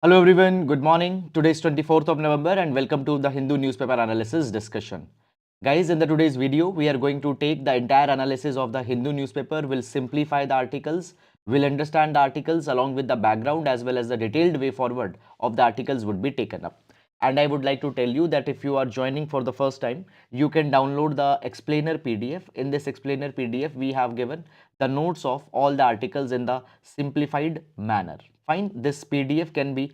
Hello everyone, good morning. Today is 24th of November and welcome to the Hindu newspaper analysis discussion. Guys, in the today's video, we are going to take the entire analysis of the Hindu newspaper, will simplify the articles, will understand the articles along with the background as well as the detailed way forward of the articles would be taken up. And I would like to tell you that if you are joining for the first time, you can download the explainer PDF. In this explainer PDF, we have given the notes of all the articles in the simplified manner. Fine, this PDF can be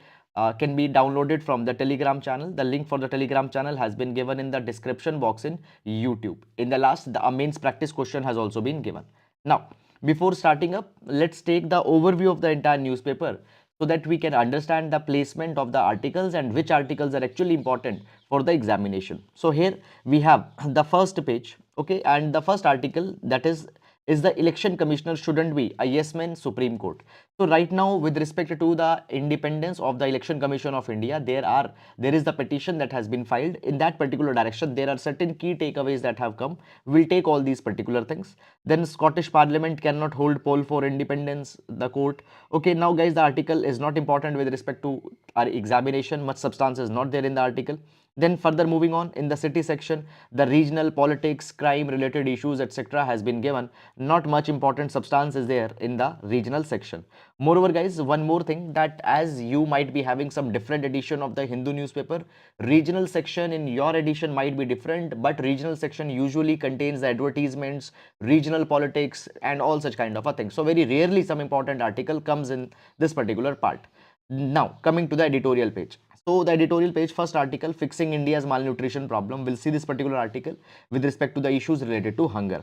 downloaded from the Telegram channel. The link for the Telegram channel has been given in the description box in YouTube. In the last, the mains practice question has also been given. Now, before starting up, let's take the overview of the entire newspaper so that we can understand the placement of the articles and which articles are actually important for the examination. So here we have the first page, okay, and the first article, that is the election commissioner shouldn't be a yes man Supreme Court. So right now, with respect to the independence of the Election Commission of India, there is the petition that has been filed in that particular direction. There are certain key takeaways that have come. We'll take all these particular things. Then Scottish Parliament cannot hold poll for independence, the court. Okay, now guys, the article is not important with respect to our examination. Much substance is not there in the article. Then further moving on, in the city section, the regional politics, crime related issues, etc. has been given. Not much important substance is there in the regional section. Moreover guys, one more thing, that as you might be having some different edition of the Hindu newspaper, regional section in your edition might be different, but regional section usually contains the advertisements, regional politics and all such kind of a thing. So very rarely some important article comes in this particular part. Now coming to the editorial page. So the editorial page, first article, fixing India's malnutrition problem. We'll see this particular article with respect to the issues related to hunger.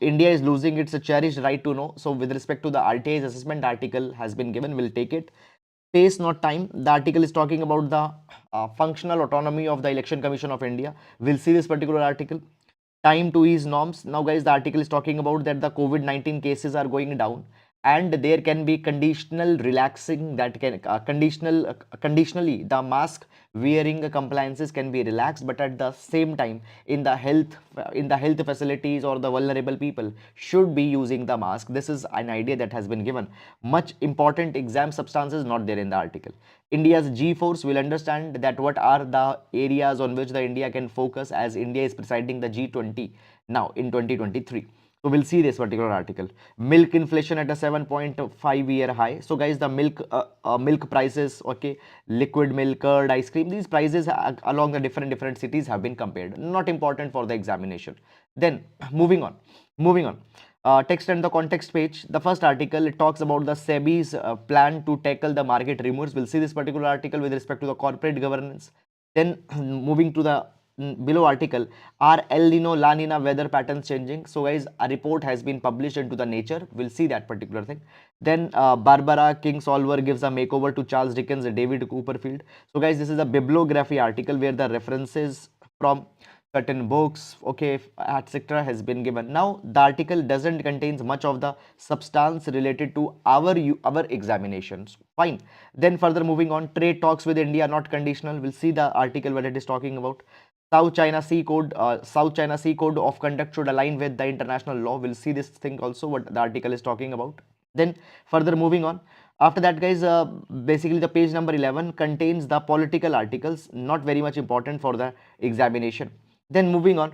India is losing its cherished right to know. So with respect to the RTI's assessment article has been given, we'll take it. Pace not time. The article is talking about the functional autonomy of the Election Commission of India. We'll see this particular article. Time to ease norms. Now guys, the article is talking about that the COVID-19 cases are going down and there can be conditional relaxing, that can conditionally the mask wearing compliances can be relaxed, but at the same time in the health facilities or the vulnerable people should be using the mask. This is an idea that has been given. Much important exam substances not there in the article. India's G-force, will understand that what are the areas on which the India can focus as India is presiding the G20 now in 2023. So we'll see this particular article. Milk inflation at a 7.5-year high. So guys, the milk prices, okay, liquid milk, curd, ice cream, these prices along the different cities have been compared. Not important for the examination. Then moving on. Text and the context page. The first article, it talks about the SEBI's plan to tackle the market rumors. We'll see this particular article with respect to the corporate governance. Then moving to the below article, are El Nino La Nina weather patterns changing? So guys, a report has been published into the Nature. We'll see that particular thing. Then Barbara Kingsolver gives a makeover to Charles Dickens and David Copperfield. So guys, this is a bibliography article where the references from certain books, okay, etc. has been given. Now the article doesn't contains much of the substance related to our examinations. Fine. Then further moving on, trade talks with India not conditional. We'll see the article what it is talking about. South China Sea Code of Conduct should align with the international law. We'll see this thing also what the article is talking about. Then further moving on. After that guys, basically the page number 11 contains the political articles, not very much important for the examination. Then moving on,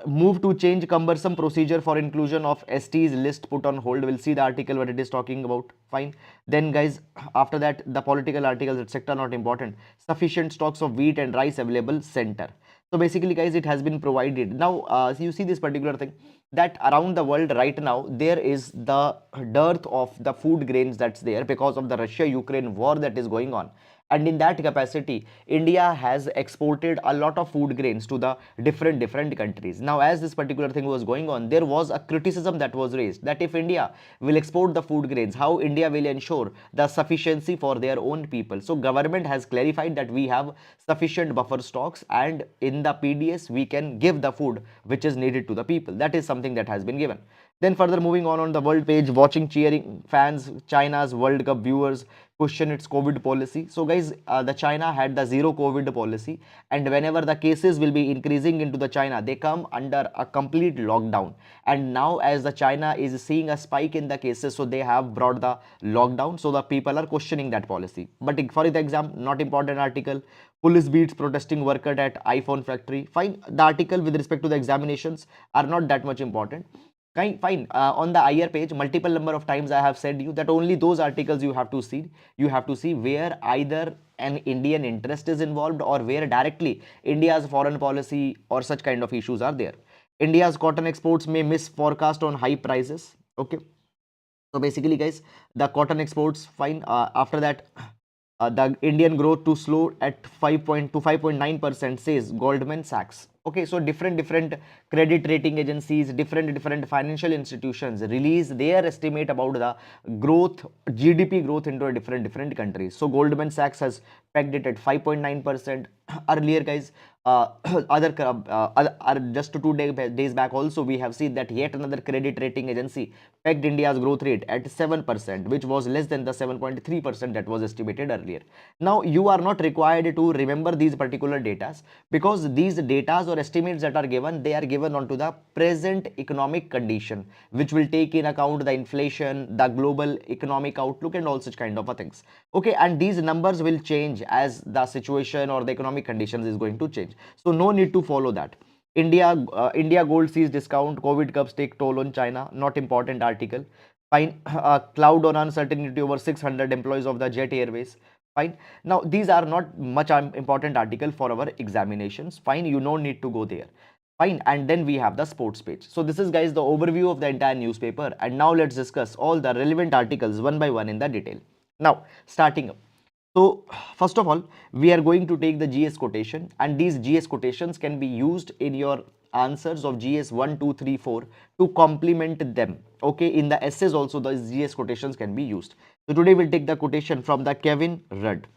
move to change cumbersome procedure for inclusion of ST's list put on hold. We'll see the article what it is talking about. Fine. Then guys, after that the political articles etc. not important. Sufficient stocks of wheat and rice available center. So basically guys, it has been provided. Now so you see this particular thing, that around the world right now there is the dearth of the food grains that's there because of the Russia-Ukraine war that is going on. And in that capacity, India has exported a lot of food grains to the different countries. Now as this particular thing was going on, there was a criticism that was raised that if India will export the food grains, how India will ensure the sufficiency for their own people. So government has clarified that we have sufficient buffer stocks and in the PDS we can give the food which is needed to the people. That is something that has been given. Then further moving on the world page, watching cheering fans, China's World Cup viewers question its COVID policy. So guys, the China had the zero COVID policy, and whenever the cases will be increasing into the China, they come under a complete lockdown. And now as the China is seeing a spike in the cases, so they have brought the lockdown. So the people are questioning that policy. But for the exam, not important article. Police beats protesting worker at iPhone factory. Fine. The article with respect to the examinations are not that much important. Fine. On the IR page, multiple number of times I have said you that only those articles you have to see. You have to see where either an Indian interest is involved or where directly India's foreign policy or such kind of issues are there. India's cotton exports may miss forecast on high prices. Okay. So basically, guys, the cotton exports fine. After that, the Indian growth to slow at 5 to 5.9%, says Goldman Sachs. Okay, so different credit rating agencies, different financial institutions release their estimate about the growth, GDP growth into a different countries. So Goldman Sachs has pegged it at 5.9%. Earlier, guys, just 2 days back also we have seen that yet another credit rating agency pegged India's growth rate at 7%, which was less than the 7.3% that was estimated earlier. Now you are not required to remember these particular data, because these data or estimates that are given, they are given onto the present economic condition, which will take in account the inflation, the global economic outlook, and all such kind of things. Okay, and these numbers will change as the situation or the economic conditions is going to change. So no need to follow that. India gold sees discount, COVID cups take toll on China. Not important article. Fine. Cloud on uncertainty over 600 employees of the Jet Airways. Fine. Now these are not much important article for our examinations. Fine, you no need to go there. Fine. And then we have the sports page. So this is, guys, the overview of the entire newspaper, and now let's discuss all the relevant articles one by one in the detail. Now starting up. So first of all, we are going to take the GS quotation, and these GS quotations can be used in your answers of GS 1, 2, 3, 4 to complement them. Okay, in the essays also the GS quotations can be used. So today we'll take the quotation from the Kevin Rudd.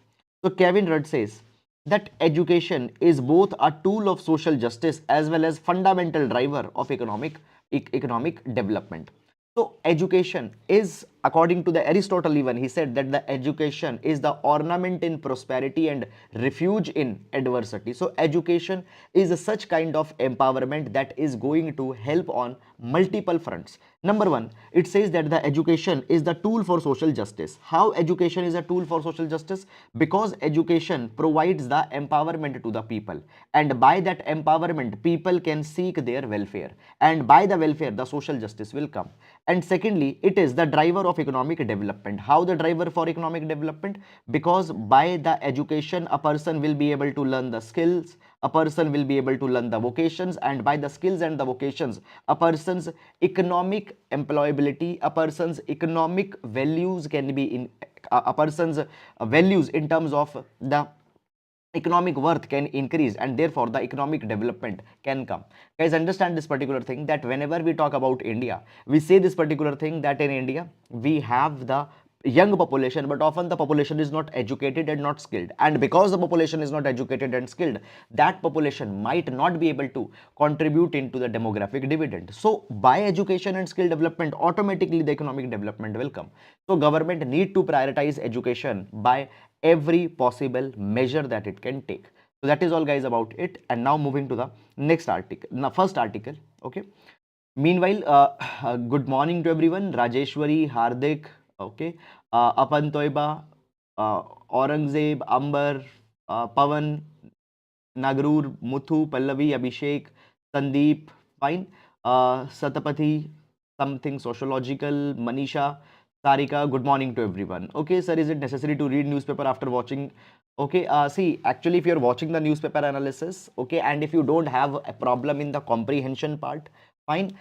So Kevin Rudd says that education is both a tool of social justice as well as fundamental driver of economic development. So education is, according to the Aristotle, even he said that the education is the ornament in prosperity and refuge in adversity. So education is a such kind of empowerment that is going to help on multiple fronts. Number one, it says that the education is the tool for social justice. How education is a tool for social justice? Because education provides the empowerment to the people, and by that empowerment people can seek their welfare, and by the welfare the social justice will come. And secondly, it is the driver of economic development. How the driver for economic development? Because by the education a person will be able to learn the skills, a person will be able to learn the vocations, and by the skills and the vocations a person's economic employability, a person's economic values can be in a person's values in terms of the economic worth can increase, and therefore the economic development can come. Guys, understand this particular thing, that whenever we talk about India, we say this particular thing, that in India we have the young population, but often the population is not educated and not skilled, and because the population is not educated and skilled, that population might not be able to contribute into the demographic dividend. So by education and skill development, automatically the economic development will come. So government need to prioritize education by every possible measure that it can take. So that is all, guys, about it. And now moving to the next article, now first article. Okay, meanwhile, good morning to everyone. Rajeshwari, Hardik, okay, Apan Toiba, Aurangzeb, Amber, Pavan, Nagrur, Muthu, Pallavi, Abhishek, Sandeep, fine, Satapathy, something sociological, Manisha, Sarika, good morning to everyone. Okay, sir, is it necessary to read newspaper after watching? Okay, see, actually, if you're watching the newspaper analysis, okay, and if you don't have a problem in the comprehension part, fine,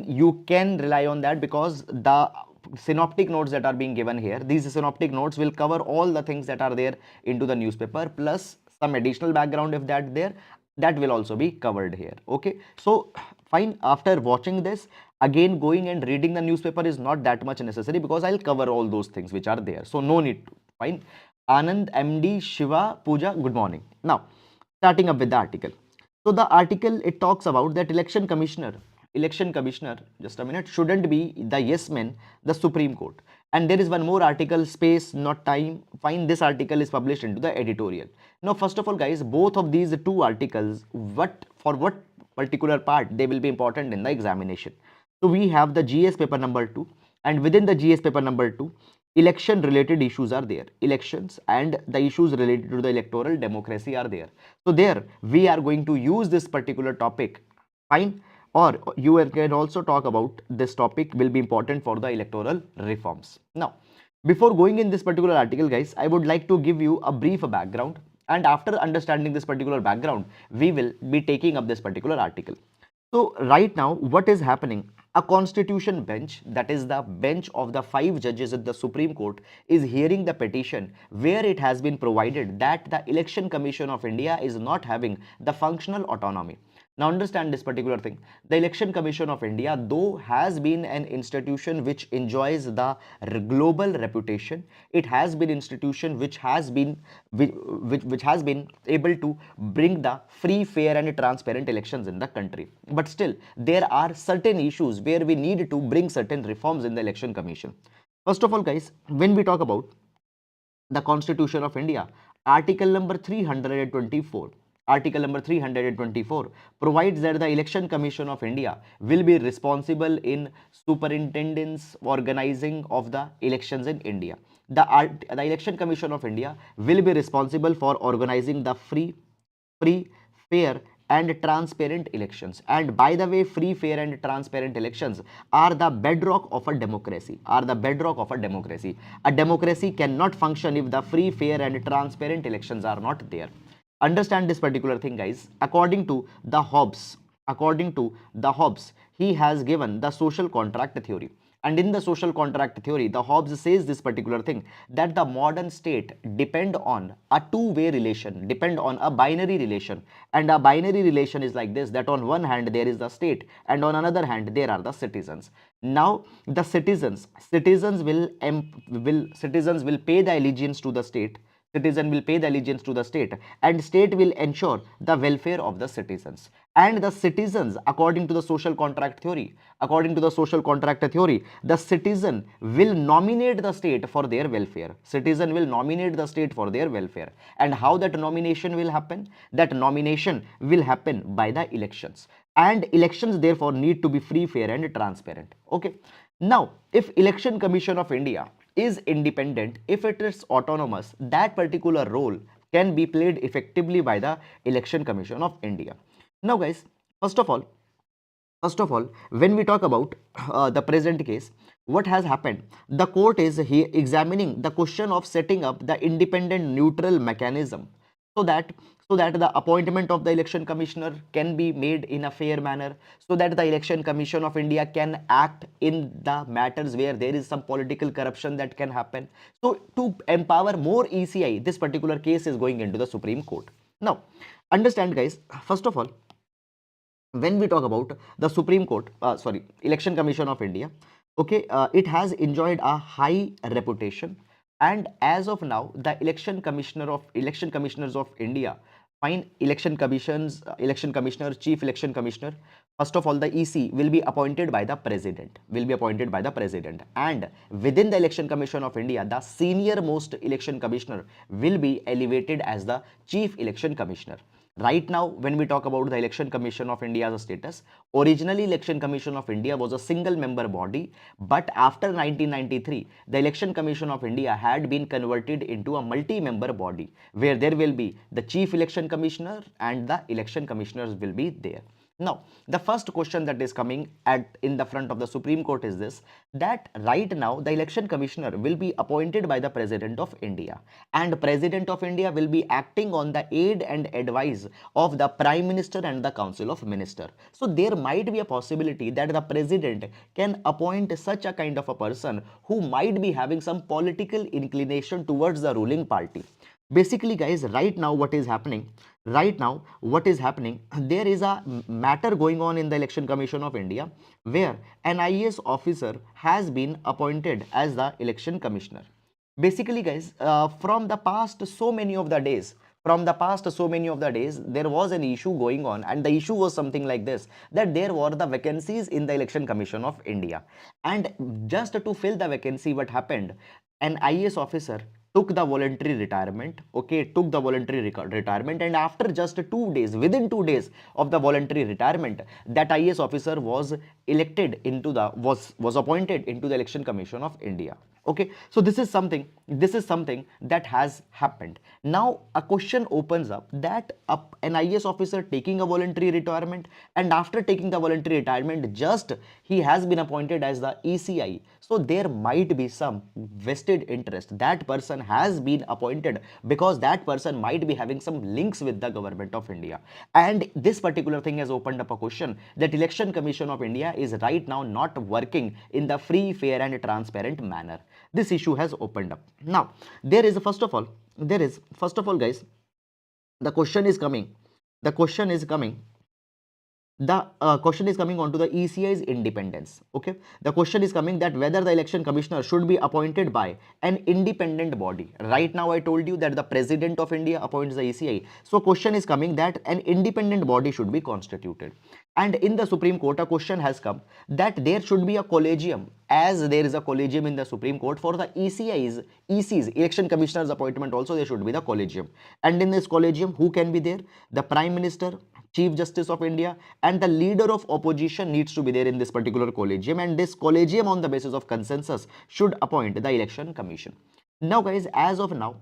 you can rely on that, because the synoptic notes that are being given here, these synoptic notes will cover all the things that are there into the newspaper, plus some additional background if that there, that will also be covered here. Okay, so fine, after watching this, again going and reading the newspaper is not that much necessary, because I'll cover all those things which are there, so no need to. Fine. Anand, MD, Shiva, Pooja, good morning. Now starting up with the article. So the article, it talks about that election commissioner election commissioner, just a minute, shouldn't be the yes man, the Supreme Court. And there is one more article, space, not time. Fine, this article is published into the editorial. Now, first of all, guys, both of these two articles, what particular part they will be important in the examination. So we have the GS paper number 2, and within the GS paper number 2, election related issues are there. Elections and the issues related to the electoral democracy are there. So there we are going to use this particular topic. Fine. Or you can also talk about this topic will be important for the electoral reforms. Now, before going in this particular article, guys, I would like to give you a brief background, and after understanding this particular background, we will be taking up this particular article. So right now, what is happening? A constitution bench, that is the bench of the 5 judges at the Supreme Court, is hearing the petition where it has been provided that the Election Commission of India is not having the functional autonomy. Now understand this particular thing. The Election Commission of India, though has been an institution which enjoys the global reputation, it has been institution which has been able to bring the free, fair and transparent elections in the country. But still, there are certain issues where we need to bring certain reforms in the Election Commission. First of all, guys, when we talk about the Constitution of India, Article number 324. Article number 324 provides that the Election Commission of India will be responsible in superintendence organizing of the elections in India. The Election Commission of India will be responsible for organizing the free, fair and transparent elections. And by the way, free, fair and transparent elections are the bedrock of a democracy. A democracy cannot function if the free, fair and transparent elections are not there. Understand this particular thing, guys. According to the Hobbes, he has given the social contract theory. And in the social contract theory, the Hobbes says this particular thing, that the modern state depend on a two-way relation, depend on a binary relation. And a binary relation is like this, that on one hand there is the state and on another hand there are the citizens. Now the citizens will pay the allegiance to the state. Citizen will pay the allegiance to the state, and state will ensure the welfare of the citizens. And the citizens, according to the social contract theory, the citizen will nominate the state for their welfare. And how that nomination will happen? That nomination will happen by the elections. And elections therefore need to be free, fair and transparent. Okay. Now, if Election Commission of India is independent, if it is autonomous, that particular role can be played effectively by the Election Commission of India. Now guys, first of all, when we talk about the present case, what has happened? The court is here examining the question of setting up the independent neutral mechanism so that the appointment of the election commissioner can be made in a fair manner, so that the Election Commission of India can act in the matters where there is some political corruption that can happen. So to empower more ECI, this particular case is going into the Supreme Court. Now understand, guys, first of all, when we talk about the Election Commission of India, okay, it has enjoyed a high reputation. And as of now, the election commissioners of India, election commissioner, chief election commissioner, first of all, the EC will be appointed by the president, and within the Election Commission of India, the senior most election commissioner will be elevated as the chief election commissioner. Right now, when we talk about the Election Commission of India's status, originally Election Commission of India was a single member body, but after 1993, the Election Commission of India had been converted into a multi-member body where there will be the Chief Election Commissioner and the election commissioners will be there. Now, the first question that is coming in the front of the Supreme Court is this, that right now the election commissioner will be appointed by the President of India, and President of India will be acting on the aid and advice of the Prime Minister and the Council of Ministers. So there might be a possibility that the President can appoint such a kind of a person who might be having some political inclination towards the ruling party. Basically, guys, right now what is happening, there is a matter going on in the Election Commission of India where an IAS officer has been appointed as the election commissioner. Basically, guys, from the past so many of the days, from the past so many of the days, there was an issue going on, and the issue was something like this, that there were the vacancies in the Election Commission of India, and just to fill the vacancy, what happened, an IAS officer took the voluntary retirement, okay, took the voluntary retirement, and after just 2 days, within 2 days of the voluntary retirement, that IAS officer was elected into the was appointed into the Election Commission of India. Okay, so this is something that has happened. Now a question opens up, that an IAS officer taking a voluntary retirement, and after taking the voluntary retirement, just he has been appointed as the ECI, so there might be some vested interest. That person has been appointed because that person might be having some links with the government of India, and this particular thing has opened up a question that Election Commission of India is right now not working in the free, fair and transparent manner. This issue has opened up. Now there is first of all guys, the question is coming the question is coming onto the ECI's independence. Okay, the question is coming that whether the election commissioner should be appointed by an independent body. Right now I told you that the President of India appoints the ECI, so question is coming that an independent body should be constituted, and in the Supreme Court a question has come that there should be a collegium, as there is a collegium in the Supreme Court for the ECs, election commissioners appointment, also there should be the collegium, and in this collegium who can be there? The Prime Minister, Chief Justice of India, and the leader of opposition needs to be there in this particular collegium, and this collegium on the basis of consensus should appoint the election commission. Now guys, as of now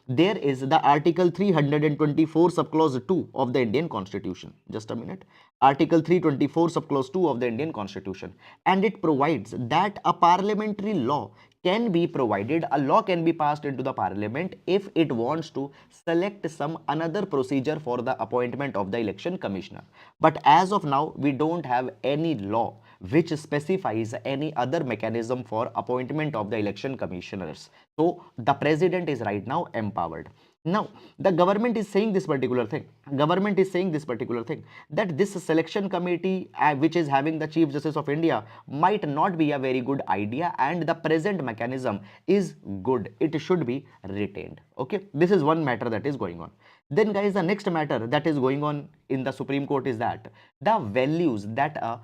there is the article 324 subclause 2 of the Indian Constitution. Just a minute. Article 324 subclause 2 of the Indian Constitution, and it provides that a parliamentary law can be provided, a law can be passed into the parliament if it wants to select some another procedure for the appointment of the election commissioner. But as of now, we don't have any law which specifies any other mechanism for appointment of the election commissioners. So the president is right now empowered. Now the government is saying this particular thing, that this selection committee which is having the Chief Justice of India might not be a very good idea, and the present mechanism is good, it should be retained. Okay, this is one matter that is going on. Then guys, the next matter that is going on in the Supreme Court is that the values that a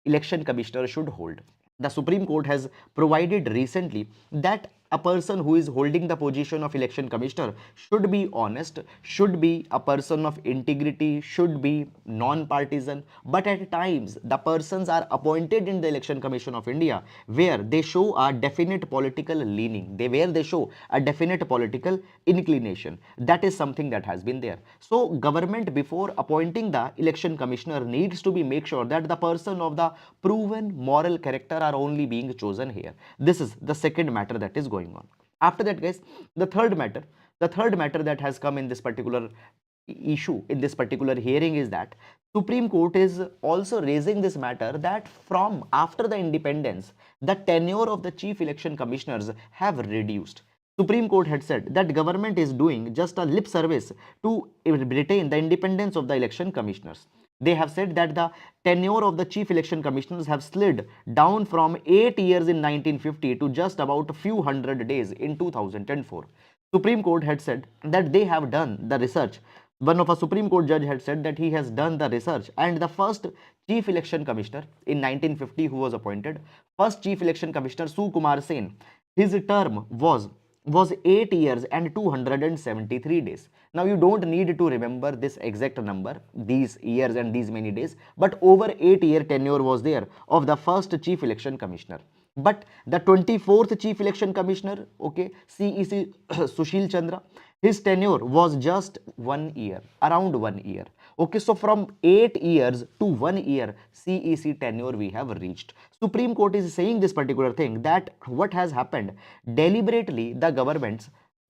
election commissioner should hold. The Supreme Court has provided recently that a person who is holding the position of election commissioner should be honest, should be a person of integrity, should be non-partisan. But at times the persons are appointed in the Election Commission of India where they show a definite political leaning, where they show a definite political inclination. That is something that has been there. So government, before appointing the election commissioner, needs to be make sure that the person of the proven moral character are only being chosen here. This is the second matter that is going on. After that guys, the third matter that has come in this particular issue, in this particular hearing, is that Supreme Court is also raising this matter that from after the independence, the tenure of the chief election commissioners have reduced. Supreme Court had said that government is doing just a lip service to retain the independence of the election commissioners. They have said that the tenure of the chief election commissioners have slid down from 8 years in 1950 to just about a few hundred days in 2004. Supreme Court had said that they have done the research. One of a Supreme Court judge had said that he has done the research, and the first chief election commissioner in 1950 who was appointed, first chief election commissioner Sukumar Sen, his term was 8 years and 273 days. Now you don't need to remember this exact number, these years and these many days, but over 8-year tenure was there of the first chief election commissioner. But the 24th chief election commissioner, okay, CEC Sushil Chandra, his tenure was just 1 year, around 1 year. Okay, so from 8 years to 1 year CEC tenure we have reached. Supreme Court is saying this particular thing, that what has happened, deliberately the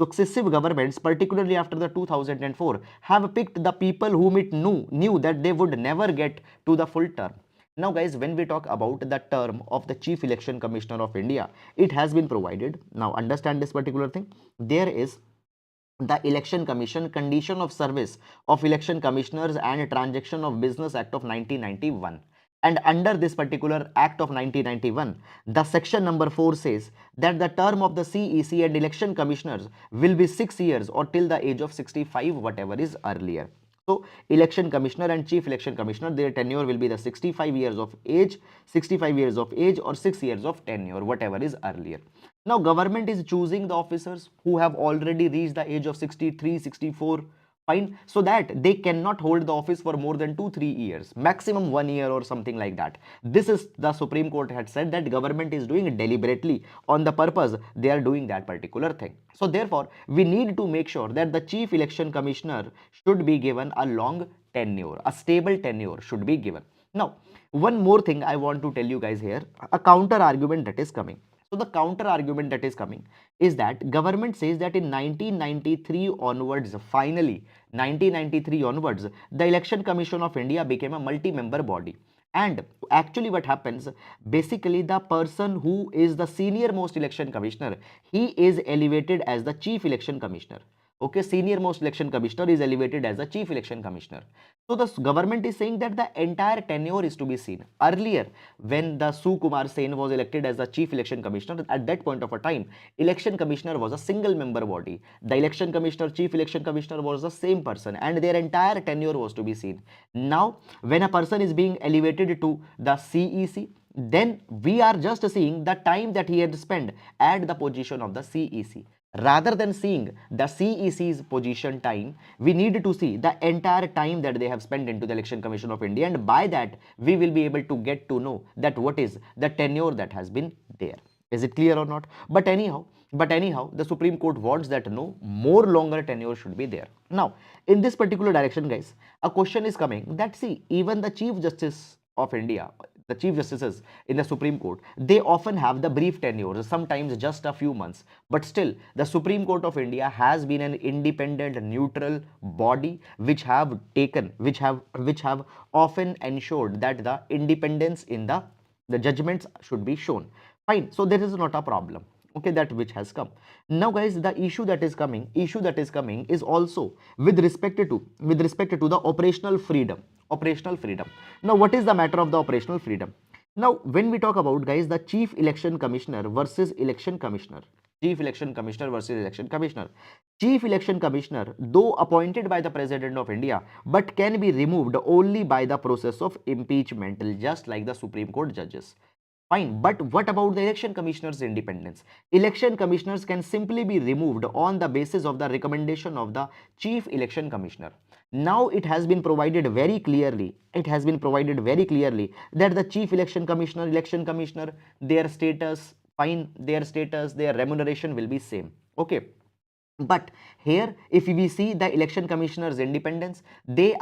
successive governments, particularly after the 2004, have picked the people whom it knew that they would never get to the full term. Now guys, when we talk about the term of the Chief Election Commissioner of India, it has been provided. Now understand this particular thing. There is the Election Commission Condition of Service of Election Commissioners and Transaction of Business Act of 1991. And under this particular Act of 1991, the section number 4 says that the term of the CEC and election commissioners will be 6 years or till the age of 65, whatever is earlier. So, election commissioner and chief election commissioner, their tenure will be the 65 years of age, 65 years of age or 6 years of tenure, whatever is earlier. Now, government is choosing the officers who have already reached the age of 63, 64, fine, so that they cannot hold the office for more than 2-3 years, maximum 1 year or something like that. This is, the Supreme Court had said that government is doing it deliberately, on the purpose they are doing that particular thing. So therefore we need to make sure that the chief election commissioner should be given a long tenure, a stable tenure should be given. Now one more thing I want to tell you guys here, a counter argument that is coming. So the counter argument that is coming is that government says that in 1993 onwards, finally 1993 onwards, the Election Commission of India became a multi-member body. And actually what happens, basically the person who is the senior most election commissioner, he is elevated as the chief election commissioner. Okay, senior most election commissioner is elevated as the chief election commissioner. So the government is saying that the entire tenure is to be seen. Earlier, when the Sukumar Sen was elected as the chief election commissioner, at that point of a time, election commissioner was a single member body. The election commissioner, chief election commissioner was the same person and their entire tenure was to be seen. Now, when a person is being elevated to the CEC, then we are just seeing the time that he had spent at the position of the CEC. Rather than seeing the CEC's position time, we need to see the entire time that they have spent into the Election Commission of India, and by that we will be able to get to know that what is the tenure that has been there. Is it clear or not? But anyhow, the Supreme Court wants that no more longer tenure should be there. Now, in this particular direction, guys, a question is coming that see, even the Chief Justice of India, the Chief Justices in the Supreme Court, they often have the brief tenures, sometimes just a few months. But still, the Supreme Court of India has been an independent, neutral body which have often ensured that the independence in the judgments should be shown. Fine, so there is not a problem. Okay, that which has come. Now guys, the issue that is coming is also with respect to the operational freedom. Now what is the matter of the operational freedom? Now when we talk about, guys, the chief election commissioner versus election commissioner, chief election commissioner, though appointed by the President of India, but can be removed only by the process of impeachment, just like the Supreme Court judges. Fine, but what about the election commissioner's independence? Election commissioners can simply be removed on the basis of the recommendation of the chief election commissioner. Now it has been provided very clearly, that the chief election commissioner, their status, their remuneration will be same. Okay. But here, if we see the election commissioner's independence, they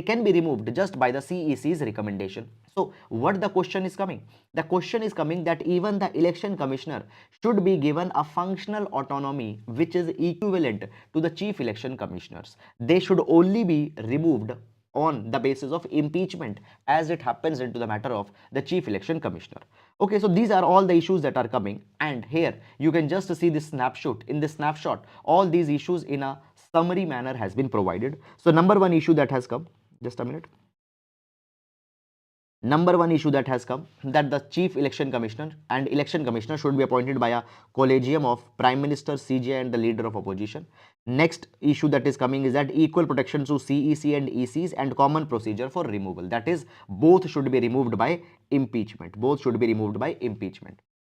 can be removed just by the CEC's recommendation. So what the question is coming? The question is coming that even the election commissioner should be given a functional autonomy which is equivalent to the chief election commissioners. They should only be removed on the basis of impeachment, as it happens into the matter of the chief election commissioner. Okay, so these are all the issues that are coming, and here you can just see this snapshot. In this snapshot, all these issues in a summary manner has been provided. So number one issue that has come, just a minute. Number one issue that has come, that the chief election commissioner and election commissioner should be appointed by a collegium of Prime Minister, CJ and the leader of opposition. Next issue that is coming is that equal protection to CEC and ECs and common procedure for removal. That is, both should be removed by impeachment.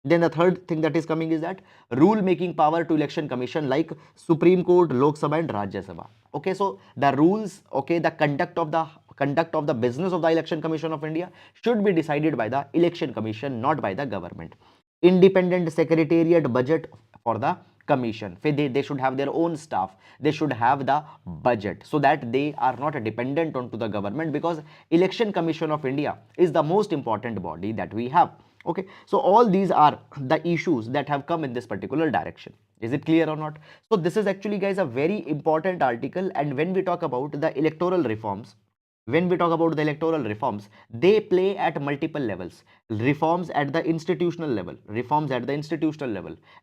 Then the third thing that is coming is that rule making power to election commission like Supreme Court, Lok Sabha and Rajya Sabha. Okay, so the rules, okay, the conduct of the business of the Election Commission of India should be decided by the Election Commission, not by the government. Independent secretariat budget for the commission. They should have their own staff. They should have the budget so that they are not dependent on to the government, because Election Commission of India is the most important body that we have. Okay, so all these are the issues that have come in this particular direction. Is it clear or not? So this is actually, guys, a very important article. And when we talk about the electoral reforms, they play at multiple levels. Reforms at the institutional level,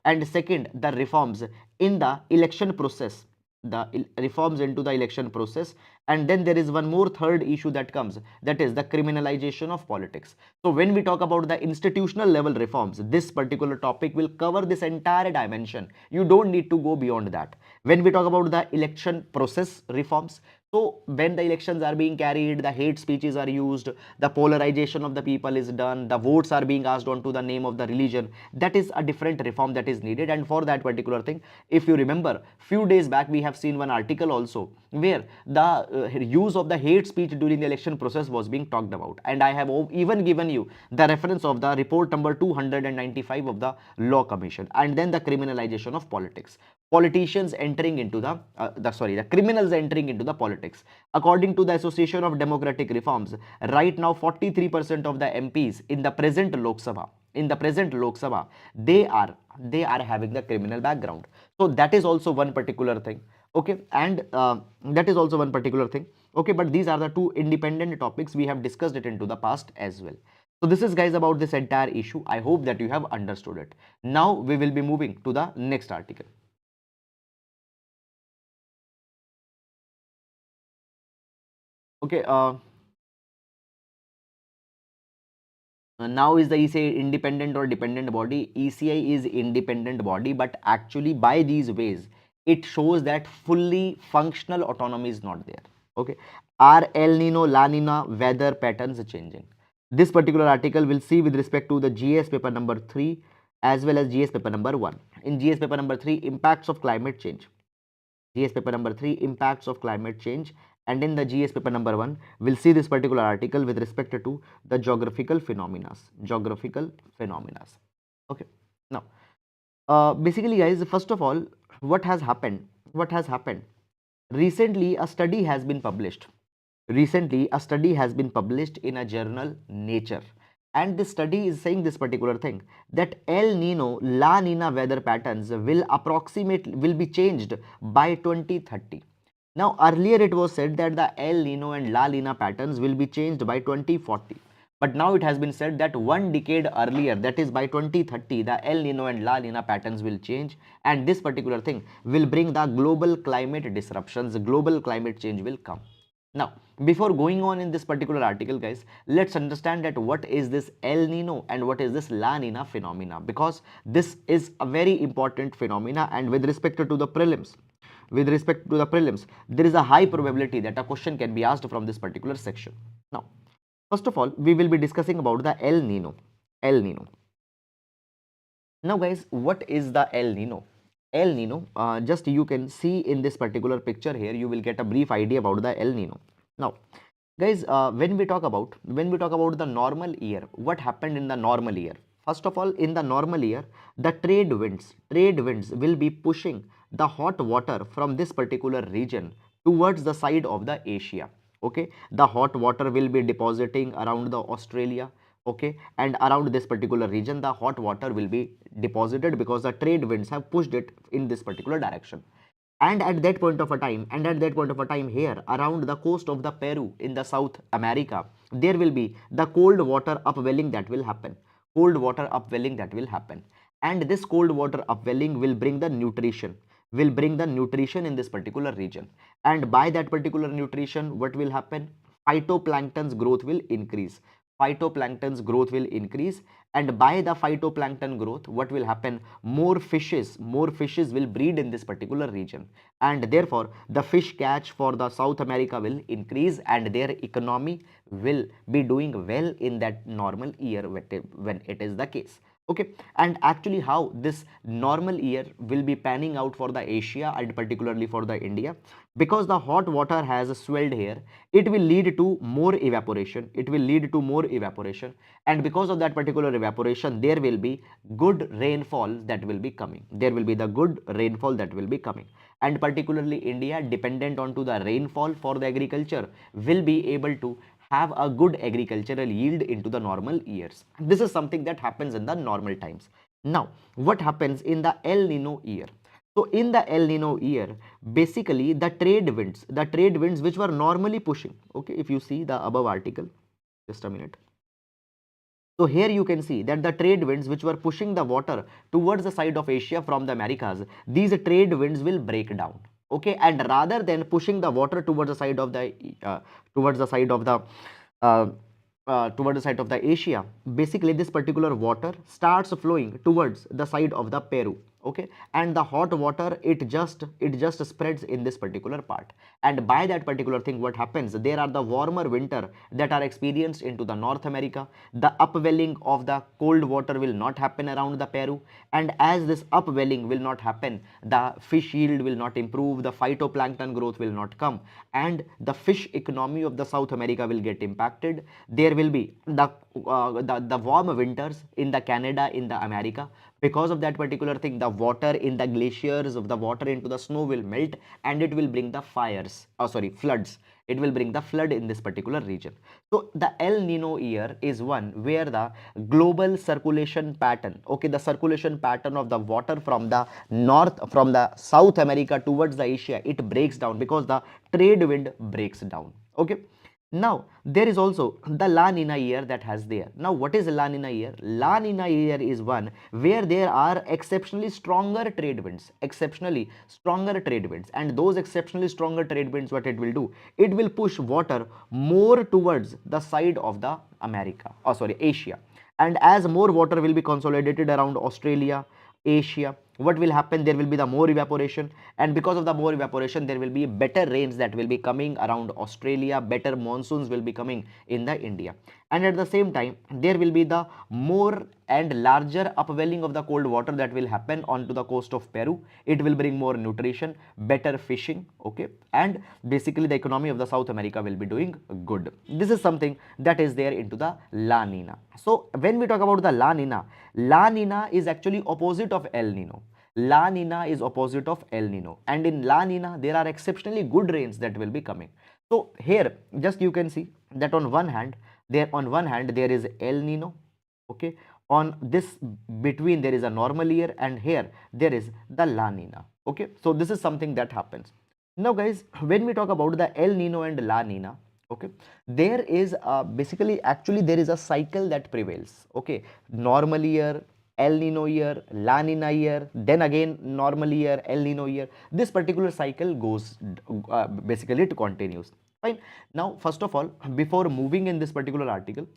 and second, the reforms in the election process, reforms into the election process. And then there is one more third issue that comes, that is the criminalization of politics. So when we talk about the institutional level reforms, this particular topic will cover this entire dimension. You don't need to go beyond that. When we talk about the election process reforms, so when the elections are being carried, the hate speeches are used, the polarization of the people is done, the votes are being asked onto the name of the religion. That is a different reform that is needed. And for that particular thing, if you remember, few days back we have seen one article also where the use of the hate speech during the election process was being talked about. And I have even given you the reference of the report number 295 of the Law Commission. And then the criminalization of politics. Politicians entering into the criminals entering into the politics. According to the Association of Democratic Reforms, right now 43% of the MPs in the present Lok Sabha, they are having the criminal background. So that is also one particular thing. Okay, and that is also one particular thing. Okay, but these are the two independent topics. We have discussed it into the past as well. So this is, guys, about this entire issue. I hope that you have understood it. Now we will be moving to the next article. Okay, now is the ECI independent or dependent body? ECI is independent body, but actually by these ways, it shows that fully functional autonomy is not there. Okay, are El Nino, La Nina weather patterns changing? This particular article will see with respect to the GS paper number 3 as well as GS paper number 1. In GS paper number 3, impacts of climate change. GS paper number 3, impacts of climate change. And in the GS paper number 1, we'll see this particular article with respect to the geographical phenomena. Okay. Now, basically, guys, first of all, what has happened? Recently, a study has been published. In a journal Nature. And this study is saying this particular thing, that El Nino, La Nina weather patterns will be changed by 2030. Now, earlier it was said that the El Nino and La Nina patterns will be changed by 2040. But now it has been said that one decade earlier, that is by 2030, the El Nino and La Nina patterns will change. And this particular thing will bring the global climate disruptions, global climate change will come. Now, before going on in this particular article, guys, let's understand that what is this El Nino and what is this La Nina phenomena, because this is a very important phenomena. And with respect to the prelims, there is a high probability that a question can be asked from this particular section. Now, first of all, we will be discussing about the El Nino. Now, guys, what is the El Nino? El Nino, just you can see in this particular picture here, you will get a brief idea about the El Nino. Now, guys, when we talk about the normal year, what happened in the normal year? First of all, in the normal year, the trade winds will be pushing the hot water from this particular region towards the side of the Asia. Okay, the hot water will be depositing around the Australia. Okay, and around this particular region, the hot water will be deposited because the trade winds have pushed it in this particular direction. And at that point of a time, here around the coast of the Peru in the South America, there will be the cold water upwelling that will happen. And this cold water upwelling will bring the nutrition in this particular region. And by that particular nutrition, what will happen? Phytoplankton's growth will increase. And by the phytoplankton growth, what will happen? More fishes will breed in this particular region, and therefore the fish catch for the South America will increase, and their economy will be doing well in that normal year when it is the case. Okay, and actually how this normal year will be panning out for the Asia and particularly for the India, because the hot water has swelled here, it will lead to more evaporation. And because of that particular evaporation, there will be good rainfall that will be coming. And particularly India, dependent on to the rainfall for the agriculture, will be able to have a good agricultural yield into the normal years. This is something that happens in the normal times. Now, what happens in the El Nino year? So in the El Nino year, basically the trade winds which were normally pushing, okay, if you see the above article, just a minute. So here you can see that the trade winds which were pushing the water towards the side of Asia from the Americas, these trade winds will break down. okay, and rather than pushing the water towards the side of the towards the side of the uh, towards the side of the Asia, basically this particular water starts flowing towards the side of the Peru, okay, and the hot water it just spreads in this particular part, and by that particular thing what happens, there are the warmer winter that are experienced into the North America. The upwelling of the cold water will not happen around the Peru, and as this upwelling will not happen, the fish yield will not improve, the phytoplankton growth will not come, and the fish economy of the South America will get impacted. There will be the warm winters in the Canada, in the America. Because of that particular thing, the water in the glaciers of the water into the snow will melt, and it will bring the fires, oh sorry, floods. It will bring the flood in this particular region. So the El Nino year is one where the global circulation pattern, okay, the circulation pattern of the water from the north, from the South America towards the Asia, it breaks down because the trade wind breaks down, okay. Now there is also the La Nina year that has there. Now what is La Nina year? La Nina year is one where there are exceptionally stronger trade winds, and those exceptionally stronger trade winds, what it will do, it will push water more towards the side of the America, oh sorry, Asia. And as more water will be consolidated around Australia, Asia, what will happen, there will be the more evaporation, and because of the more evaporation there will be better rains that will be coming around Australia, better monsoons will be coming in the India, and at the same time there will be the more and larger upwelling of the cold water that will happen onto the coast of Peru. It will bring more nutrition, better fishing, okay, and basically the economy of the South America will be doing good. This is something that is there into the La Nina. So when we talk about the La Nina, La Nina is actually opposite of El Nino. La Nina is opposite of El Nino, and in La Nina there are exceptionally good rains that will be coming. So here just you can see that on one hand there is El Nino, okay, on this between there is a normal year, and here there is the La Nina, okay. So this is something that happens. Now guys, when we talk about the El Nino and La Nina, okay, there is basically actually there is a cycle that prevails, okay. Normal year, El Nino year, La Nina year, then again normal year, El Nino year. This particular cycle goes basically it continues. Fine. Now, first of all, before moving in this particular article,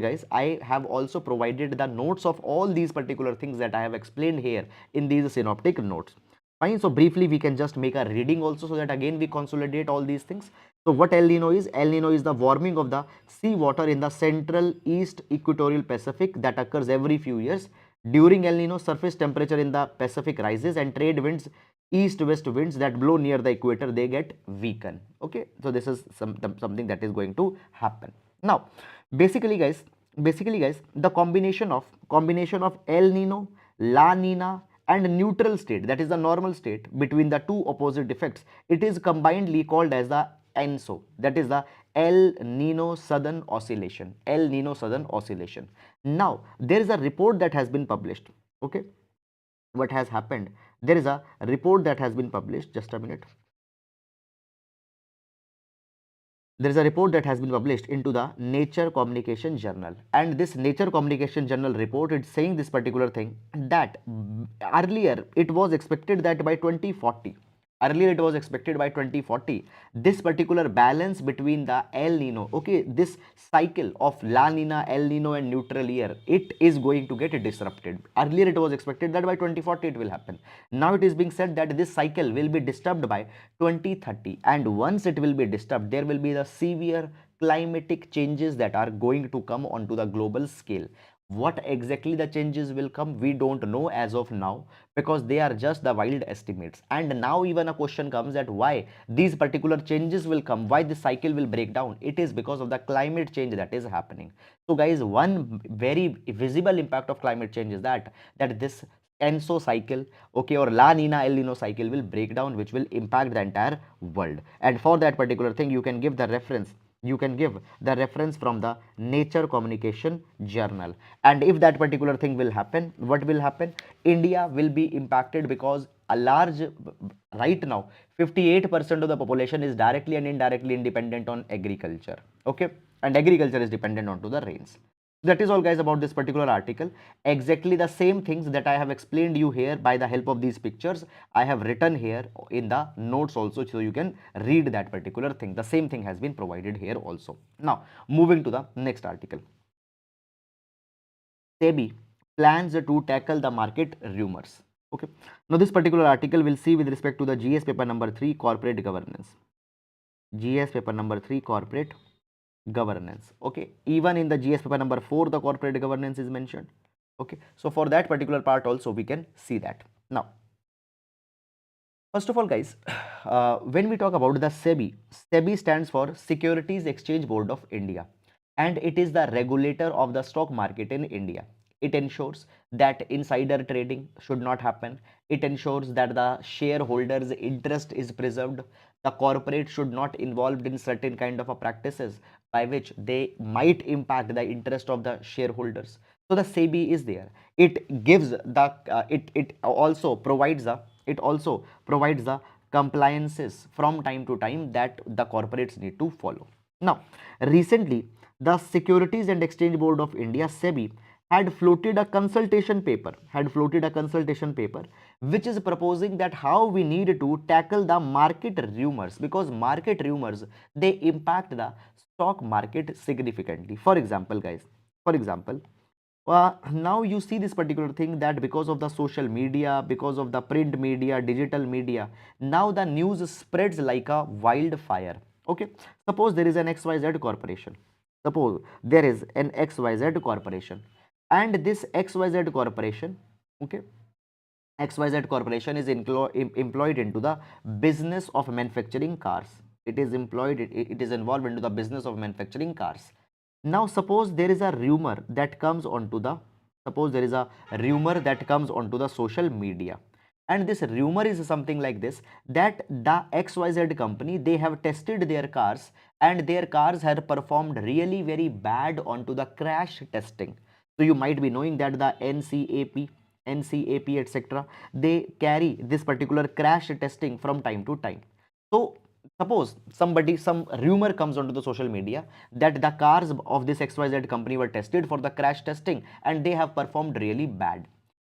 guys, I have also provided the notes of all these particular things that I have explained here in these synoptic notes. Fine. So briefly, we can just make a reading also, so that again we consolidate all these things. So what El Nino is? El Nino is the warming of the sea water in the central east equatorial Pacific that occurs every few years. During El Nino, surface temperature in the Pacific rises, and trade winds, east-west winds that blow near the equator, they get weaken. Okay, so this is something that is going to happen. Now, basically guys, the combination of El Nino, La Nina, and neutral state, that is the normal state between the two opposite effects, it is combinedly called as the ENSO, that is the El Nino Southern Oscillation. El Nino Southern Oscillation. Now there is a report that has been published, okay. What has happened, there is a report that has been published, just a minute. There is a report that has been published into the Nature Communication Journal, and this Nature Communication Journal report is saying this particular thing, that earlier it was expected that by 2040, this particular balance between the El Nino, okay, this cycle of La Nina, El Nino, and neutral year, it is going to get disrupted. Earlier it was expected that by 2040 it will happen. Now it is being said that this cycle will be disturbed by 2030, and once it will be disturbed, there will be the severe climatic changes that are going to come onto the global scale. What exactly the changes will come, we don't know as of now, because they are just the wild estimates. And now even a question comes that why these particular changes will come, why the cycle will break down. It is because of the climate change that is happening. So guys, one very visible impact of climate change is that this ENSO cycle, okay, or La Nina El Nino cycle will break down, which will impact the entire world. And for that particular thing, you can give the reference from the Nature Communication Journal. And if that particular thing will happen, what will happen? India will be impacted, because a large, right now 58% of the population is directly and indirectly dependent on agriculture, okay, and agriculture is dependent onto the rains. That is all guys about this particular article. Exactly the same things that I have explained you here by the help of these pictures, I have written here in the notes also, so you can read that particular thing. The same thing has been provided here also. Now moving to the next article. SEBI plans to tackle the market rumors. Okay. Now this particular article will see with respect to the GS paper number 3, corporate governance. GS paper number 3, corporate governance. Okay, even in the GS paper number 4 the corporate governance is mentioned. Okay, so for that particular part also we can see that. Now first of all guys, when we talk about the SEBI stands for Securities Exchange Board of India, and it is the regulator of the stock market in India. It ensures that insider trading should not happen. It ensures that the shareholders interest is preserved. The corporate should not involved in certain kind of practices by which they might impact the interest of the shareholders. So the SEBI is there. It gives the it also provides the compliances from time to time that the corporates need to follow. Now recently the Securities and Exchange Board of India, SEBI, had floated a consultation paper which is proposing that how we need to tackle the market rumors, because market rumors, they impact the stock market significantly. For example guys, for example, now you see this particular thing that because of the social media, because of the print media, digital media, now the news spreads like a wildfire. Okay, suppose there is an XYZ corporation. Suppose there is an XYZ corporation, and this XYZ corporation, okay, XYZ corporation is employed into the business of manufacturing cars. It is employed, it is involved into the business of manufacturing cars. Now suppose there is a rumor that comes onto the social media, and this rumor is something like this, that the XYZ company, they have tested their cars and their cars have performed really very bad onto the crash testing. So you might be knowing that the NCAP etc., they carry this particular crash testing from time to time. So suppose some rumor comes onto the social media that the cars of this XYZ company were tested for the crash testing and they have performed really bad.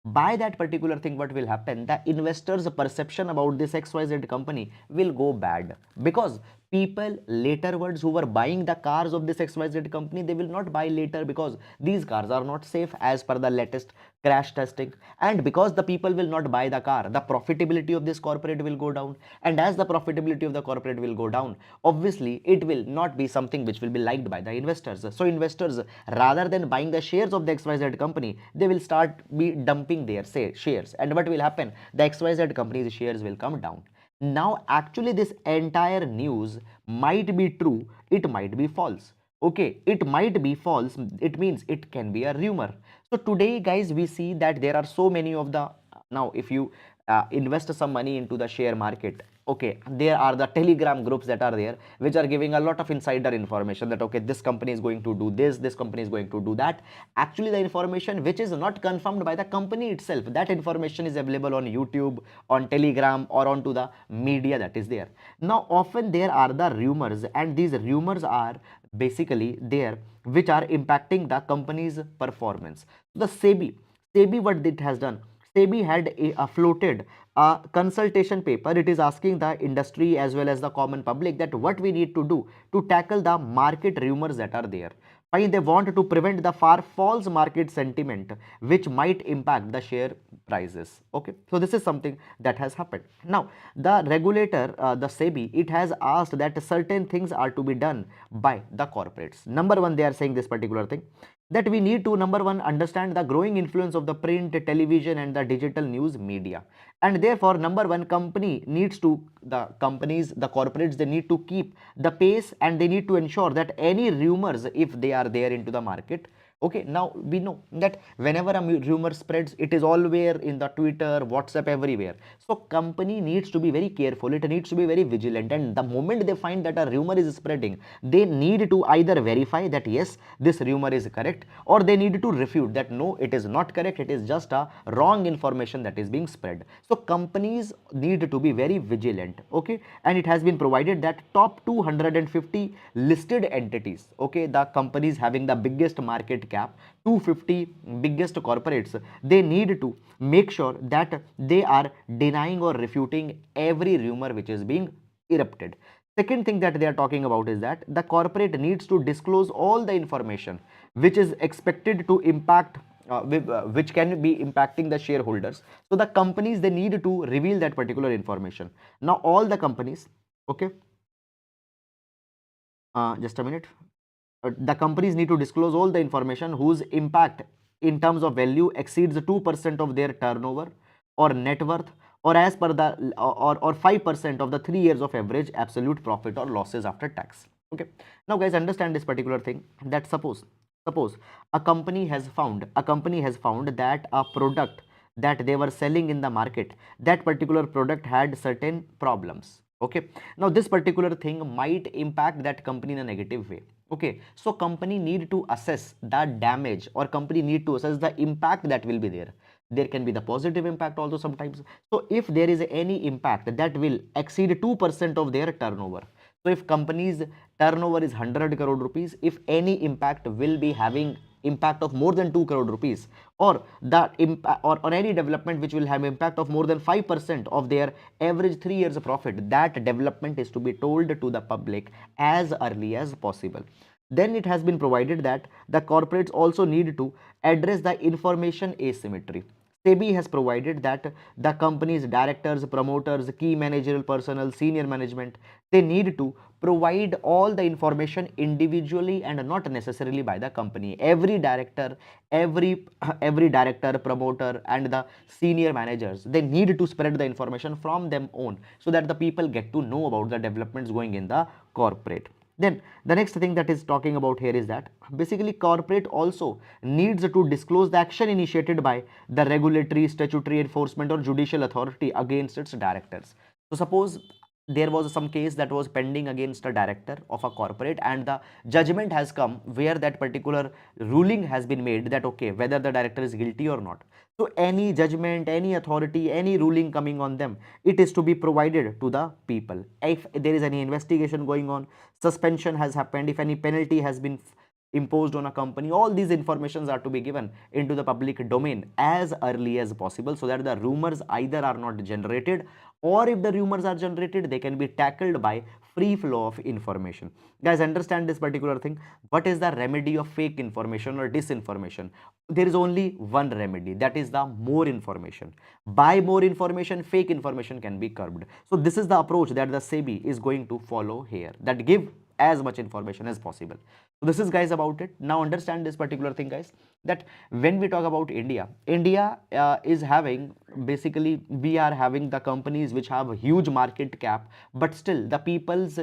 By that particular thing, what will happen, the investors perception about this XYZ company will go bad, because people laterwards who were buying the cars of this XYZ company, they will not buy later because these cars are not safe as per the latest crash testing. And because the people will not buy the car, the profitability of this corporate will go down, and as the profitability of the corporate will go down, obviously it will not be something which will be liked by the investors. So investors, rather than buying the shares of the XYZ company, they will start be dumping their shares, and what will happen, the XYZ company's shares will come down. Now actually this entire news might be true, it might be false. Okay, it might be false, it means it can be a rumor. So today guys, we see that there are so many of the, now if you invest some money into the share market, okay, there are the Telegram groups that are there which are giving a lot of insider information that okay, this company is going to do this company is going to do that. Actually the information which is not confirmed by the company itself, that information is available on YouTube, on Telegram, or onto the media that is there. Now often there are the rumors, and these rumors are basically there which are impacting the company's performance. The SEBI, what it has done, SEBI had floated a consultation paper. It is asking the industry as well as the common public that what we need to do to tackle the market rumors that are there. Why they want to prevent the false market sentiment which might impact the share prices. Okay, so this is something that has happened. Now the regulator, the SEBI, it has asked that certain things are to be done by the corporates. Number one, they are saying this particular thing, that we need to, number one, understand the growing influence of the print, television and the digital news media, and therefore number one, the corporates, they need to keep the pace, and they need to ensure that any rumors, if they are there into the market, okay, now we know that whenever a rumor spreads, it is always in the Twitter, WhatsApp, everywhere. So company needs to be very careful, it needs to be very vigilant, and the moment they find that a rumor is spreading, they need to either verify that yes, this rumor is correct, or they need to refute that no, it is not correct, it is just a wrong information that is being spread. So companies need to be very vigilant. Okay, and it has been provided that top 250 listed entities, okay, the companies having the biggest market cap, 250 biggest corporates, they need to make sure that they are denying or refuting every rumor which is being erupted. Second thing that they are talking about is that the corporate needs to disclose all the information which is expected to impact which can be impacting the shareholders. So the companies, they need to reveal that particular information. Now all the companies, okay, just a minute, the companies need to disclose all the information whose impact in terms of value exceeds 2% of their turnover or net worth, or as per the or 5% of the 3 years of average absolute profit or losses after tax. Okay, now guys, understand this particular thing, that suppose a company has found that a product that they were selling in the market, that particular product had certain problems. Okay, now this particular thing might impact that company in a negative way. Okay, so company need to assess that damage, or company need to assess the impact that will be there. There can be the positive impact also sometimes. So if there is any impact that will exceed 2% of their turnover, so if company's turnover is 100 crore rupees, if any impact will be having impact of more than 2 crore rupees, or the impact or any development which will have impact of more than 5% of their average 3 years of profit, that development is to be told to the public as early as possible. Then it has been provided that the corporates also need to address the information asymmetry. SEBI has provided that the company's directors, promoters, key managerial personnel, senior management, they need to provide all the information individually and not necessarily by the company. Every director, every director, promoter and the senior managers, they need to spread the information from them own, so that the people get to know about the developments going in the corporate. Then the next thing that is talking about here is that basically corporate also needs to disclose the action initiated by the regulatory, statutory enforcement or judicial authority against its directors. So suppose there was some case that was pending against a director of a corporate, and the judgment has come where that particular ruling has been made that okay, whether the director is guilty or not. So any judgment, any authority, any ruling coming on them, it is to be provided to the people. If there is any investigation going on, suspension has happened, if any penalty has been imposed on a company, all these informations are to be given into the public domain as early as possible, so that the rumors either are not generated, or if the rumors are generated, they can be tackled by free flow of information. Guys, understand this particular thing. What is the remedy of fake information or disinformation? There is only one remedy, that is the more information. By more information, fake information can be curbed. So this is the approach that the SEBI is going to follow here, that give as much information as possible. So this is guys about it. Now understand this particular thing, guys, that when we talk about India is having, basically we are having the companies which have a huge market cap, but still the people's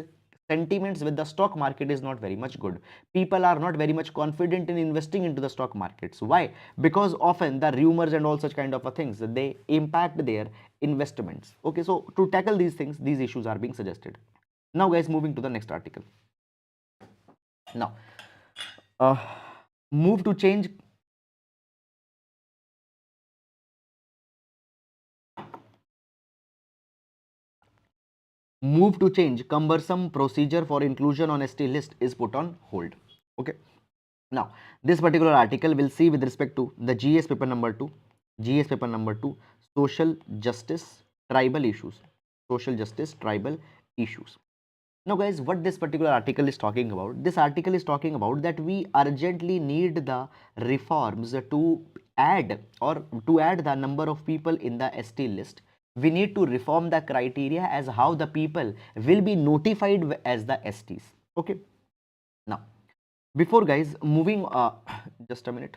sentiments with the stock market is not very much good. People are not very much confident in investing into the stock markets. Why? Because often the rumors and all such kind of things, they impact their investments. Okay, so to tackle these things, these issues are being suggested. Now guys, moving to the next article. Now uh, move to change move to change cumbersome procedure for inclusion on ST list is put on hold. Okay, now this particular article will see with respect to the GS paper number 2, social justice tribal issues, social justice tribal issues. Now guys, what this particular article is talking about, this article is talking about that we urgently need the reforms to add, or to add the number of people in the ST list. We need to reform the criteria as how the people will be notified as the STs. Okay, now before guys moving just a minute,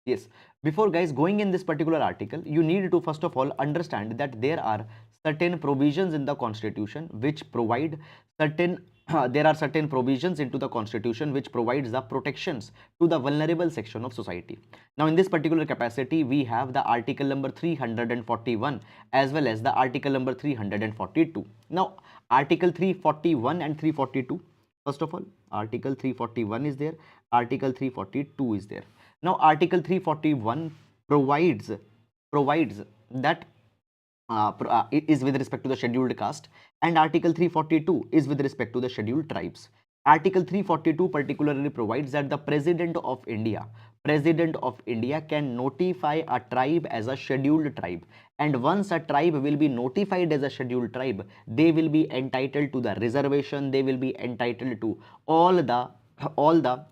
yes, before guys going in this particular article, you need to first of all understand that there are certain provisions in the constitution which provide certain there are certain provisions into the constitution which provides the protections to the vulnerable section of society. Now in this particular capacity, we have the article number 341 as well as the article number 342. Now article 341 and 342, first of all, article 341 is there, article 342 is there. Now article 341 provides that is with respect to the scheduled caste, and article 342 is with respect to the scheduled tribes. Article 342 particularly provides that the President of India can notify a tribe as a scheduled tribe. And once a tribe will be notified as a scheduled tribe, they will be entitled to the reservation, they will be entitled to all the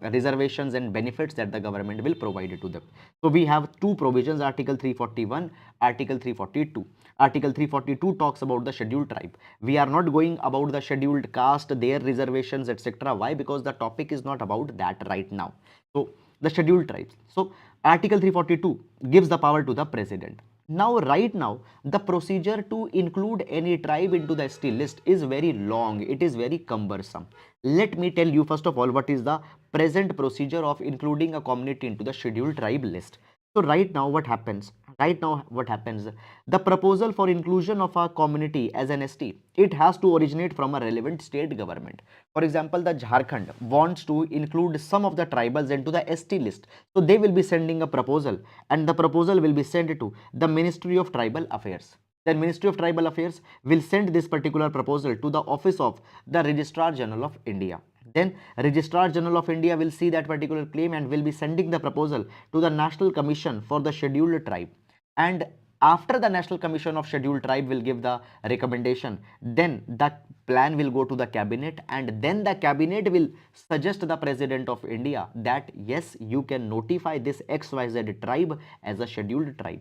reservations and benefits that the government will provide to them. So we have two provisions, Article 341, Article 342. Article 342 talks about the scheduled tribe. We are not going about the scheduled caste, their reservations, etc. Why? Because the topic is not about that right now. So the scheduled tribes. So Article 342 gives the power to the president. Now, right now, the procedure to include any tribe into the ST list is very long. It is very cumbersome. Let me tell you first of all what is the present procedure of including a community into the scheduled tribe list. So right now what happens? The proposal for inclusion of a community as an ST, it has to originate from a relevant state government. For example, the Jharkhand wants to include some of the tribals into the ST list. So they will be sending a proposal, and the proposal will be sent to the Ministry of Tribal Affairs. Then Ministry of Tribal Affairs will send this particular proposal to the office of the Registrar General of India. Then Registrar General of India will see that particular claim and will be sending the proposal to the National Commission for the Scheduled Tribe. And after the National Commission of Scheduled Tribe will give the recommendation, then the plan will go to the cabinet, and then the cabinet will suggest the President of India that yes, you can notify this XYZ tribe as a scheduled tribe.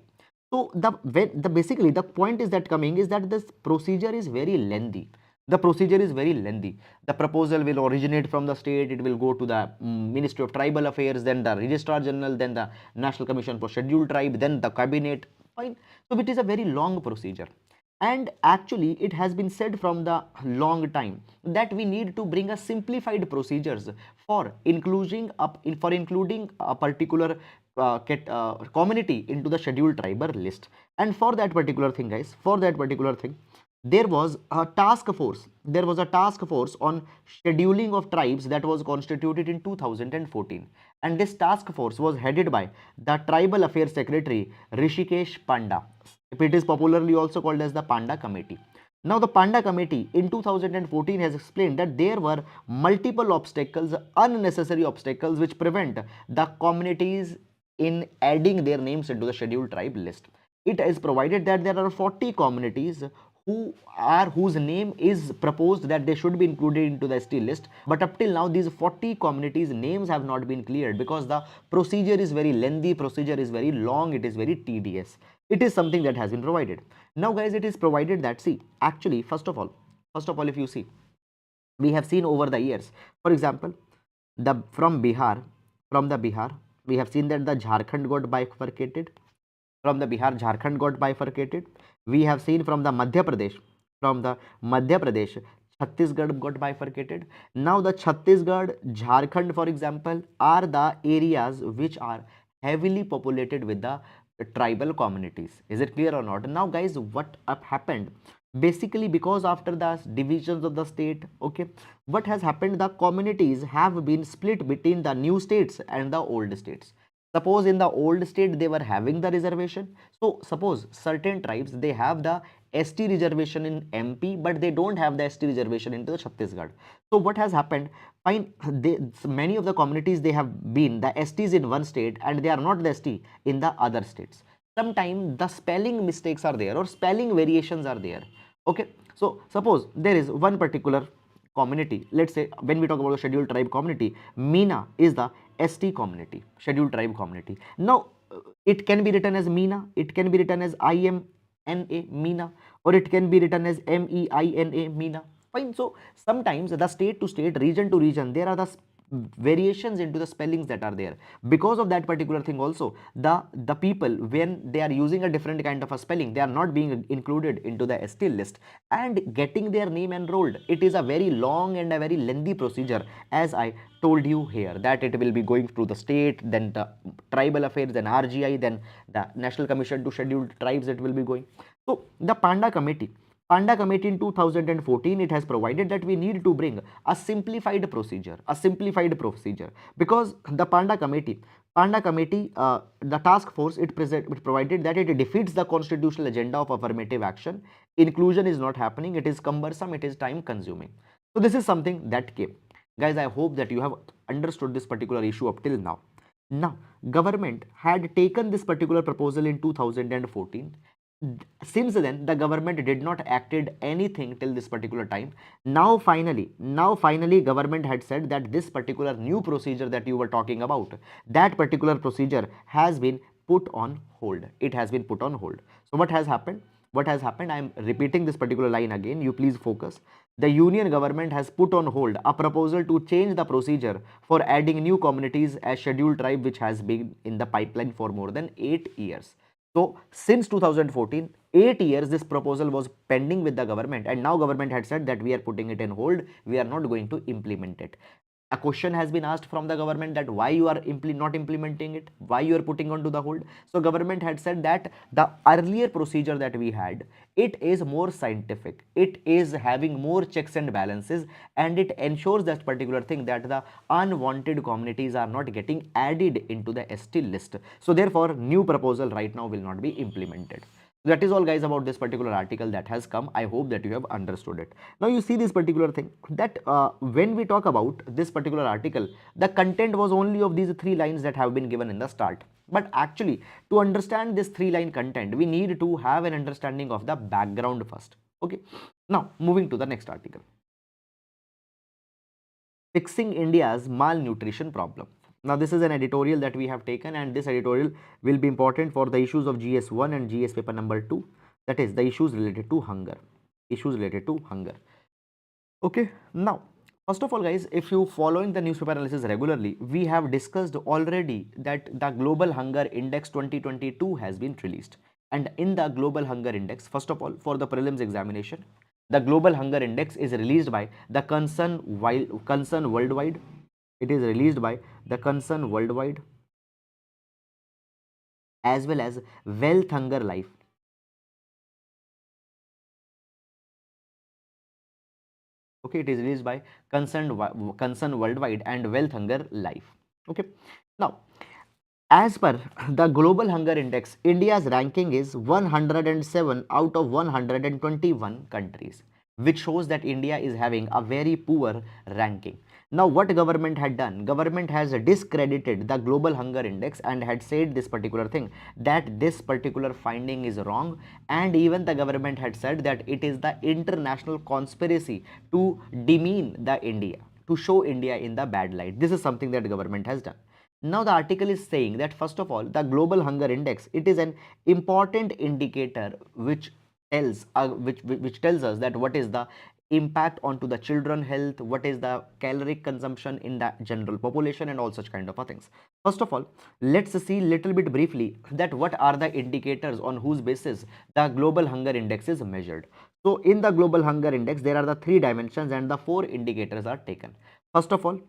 So basically the point is that coming is that this procedure is very lengthy. The procedure is very lengthy. The proposal will originate from the state, it will go to the Ministry of Tribal Affairs, then the Registrar General, then the National Commission for Scheduled Tribe, then the cabinet. Fine. So it is a very long procedure. And actually it has been said from the long time that we need to bring a simplified procedures for including a particular community into the scheduled tribal list. And for that particular thing, guys, there was a task force on scheduling of tribes that was constituted in 2014, and this task force was headed by the Tribal Affairs Secretary Rishikesh Panda. It is popularly also called as the Panda Committee. Now the Panda Committee in 2014 has explained that there were multiple obstacles, unnecessary obstacles, which prevent the communities in adding their names into the scheduled tribe list. It is provided that there are 40 communities whose name is proposed that they should be included into the ST list, but up till now these 40 communities names have not been cleared because the procedure is very lengthy, procedure is very long, it is very tedious. It is something that has been provided. Now guys, it is provided that, see, actually first of all if you see, we have seen over the years, for example, from the Bihar, we have seen that the Jharkhand got bifurcated. From the Bihar, Jharkhand got bifurcated. We have seen from the Madhya Pradesh, Chhattisgarh got bifurcated. Now the Chhattisgarh, Jharkhand, for example, are the areas which are heavily populated with the tribal communities. Is it clear or not? Now guys, what happened? Basically, because after the divisions of the state, okay, what has happened, the communities have been split between the new states and the old states. Suppose in the old state they were having the reservation. So suppose certain tribes, they have the ST reservation in MP, but they don't have the ST reservation into the Chhattisgarh. So what has happened? Fine, many of the communities, they have been the STs in one state and they are not the ST in the other states. Sometimes the spelling mistakes are there or spelling variations are there. Okay, so suppose there is one particular community. Let's say when we talk about the scheduled tribe community, Meena is the ST community, scheduled tribe community. Now it can be written as Meena, it can be written as IMNA Meena, or it can be written as MEINA Meena. Fine. So sometimes the state to state, region to region, there are the variations into the spellings that are there. Because of that particular thing also, the people, when they are using a different kind of a spelling, they are not being included into the ST list and getting their name enrolled. It is a very long and a very lengthy procedure, as I told you here, that it will be going through the state, then the tribal affairs, then RGI, then the National Commission to Scheduled Tribes, it will be going. So the Panda Committee in 2014, it has provided that we need to bring a simplified procedure, because the Panda Committee, the task force, it provided that it defeats the constitutional agenda of affirmative action. Inclusion is not happening, it is cumbersome, it is time consuming. So this is something that came. Guys, I hope that you have understood this particular issue up till now. Now, government had taken this particular proposal in 2014. Since then, the government did not acted anything till this particular time. Now finally, government had said that this particular new procedure that you were talking about, that particular procedure has been put on hold. It has been put on hold. So what has happened? What has happened? I am repeating this particular line again. You please focus. The union government has put on hold a proposal to change the procedure for adding new communities as scheduled tribe, which has been in the pipeline for more than 8 years. So since 2014, 8 years this proposal was pending with the government, and now government had said that we are putting it in hold, we are not going to implement it. A question has been asked from the government that why you are not implementing it, why you are putting on to the hold. So government had said that the earlier procedure that we had, it is more scientific, it is having more checks and balances, and it ensures that particular thing, that the unwanted communities are not getting added into the ST list. So therefore new proposal right now will not be implemented. That is all, guys, about this particular article that has come. I hope that you have understood it. Now you see this particular thing, that when we talk about this particular article, the content was only of these 3 lines that have been given in the start. But actually, to understand this 3-line content, we need to have an understanding of the background first. Okay, now moving to the next article. Fixing India's malnutrition problem. Now this is an editorial that we have taken, and this editorial will be important for the issues of GS1 and GS paper number 2, that is the issues related to hunger. Issues related to hunger. Okay, now first of all, guys, if you following the newspaper analysis regularly, we have discussed already that the Global Hunger Index 2022 has been released. And in the Global Hunger Index, first of all, for the prelims examination, the Global Hunger Index is released by the Concern Worldwide. It is released by the Concern Worldwide, as well as Wealth Hunger Life. Okay, it is released by Concern Worldwide and Wealth Hunger Life. Okay, now as per the Global Hunger Index, India's ranking is 107 out of 121 countries, which shows that India is having a very poor ranking. Now what government had done? Government has discredited the Global Hunger Index and had said this particular thing, that this particular finding is wrong, and even the government had said that it is the international conspiracy to demean the India, to show India in the bad light. This is something that government has done. Now the article is saying that first of all, the Global Hunger Index, it is an important indicator which tells which tells us that what is the impact onto the children health, what is the caloric consumption in the general population, and all such kind of things. First of all, let's see little bit briefly that what are the indicators on whose basis the Global Hunger Index is measured. So in the Global Hunger Index, there are the 3 dimensions and the 4 indicators are taken. First of all,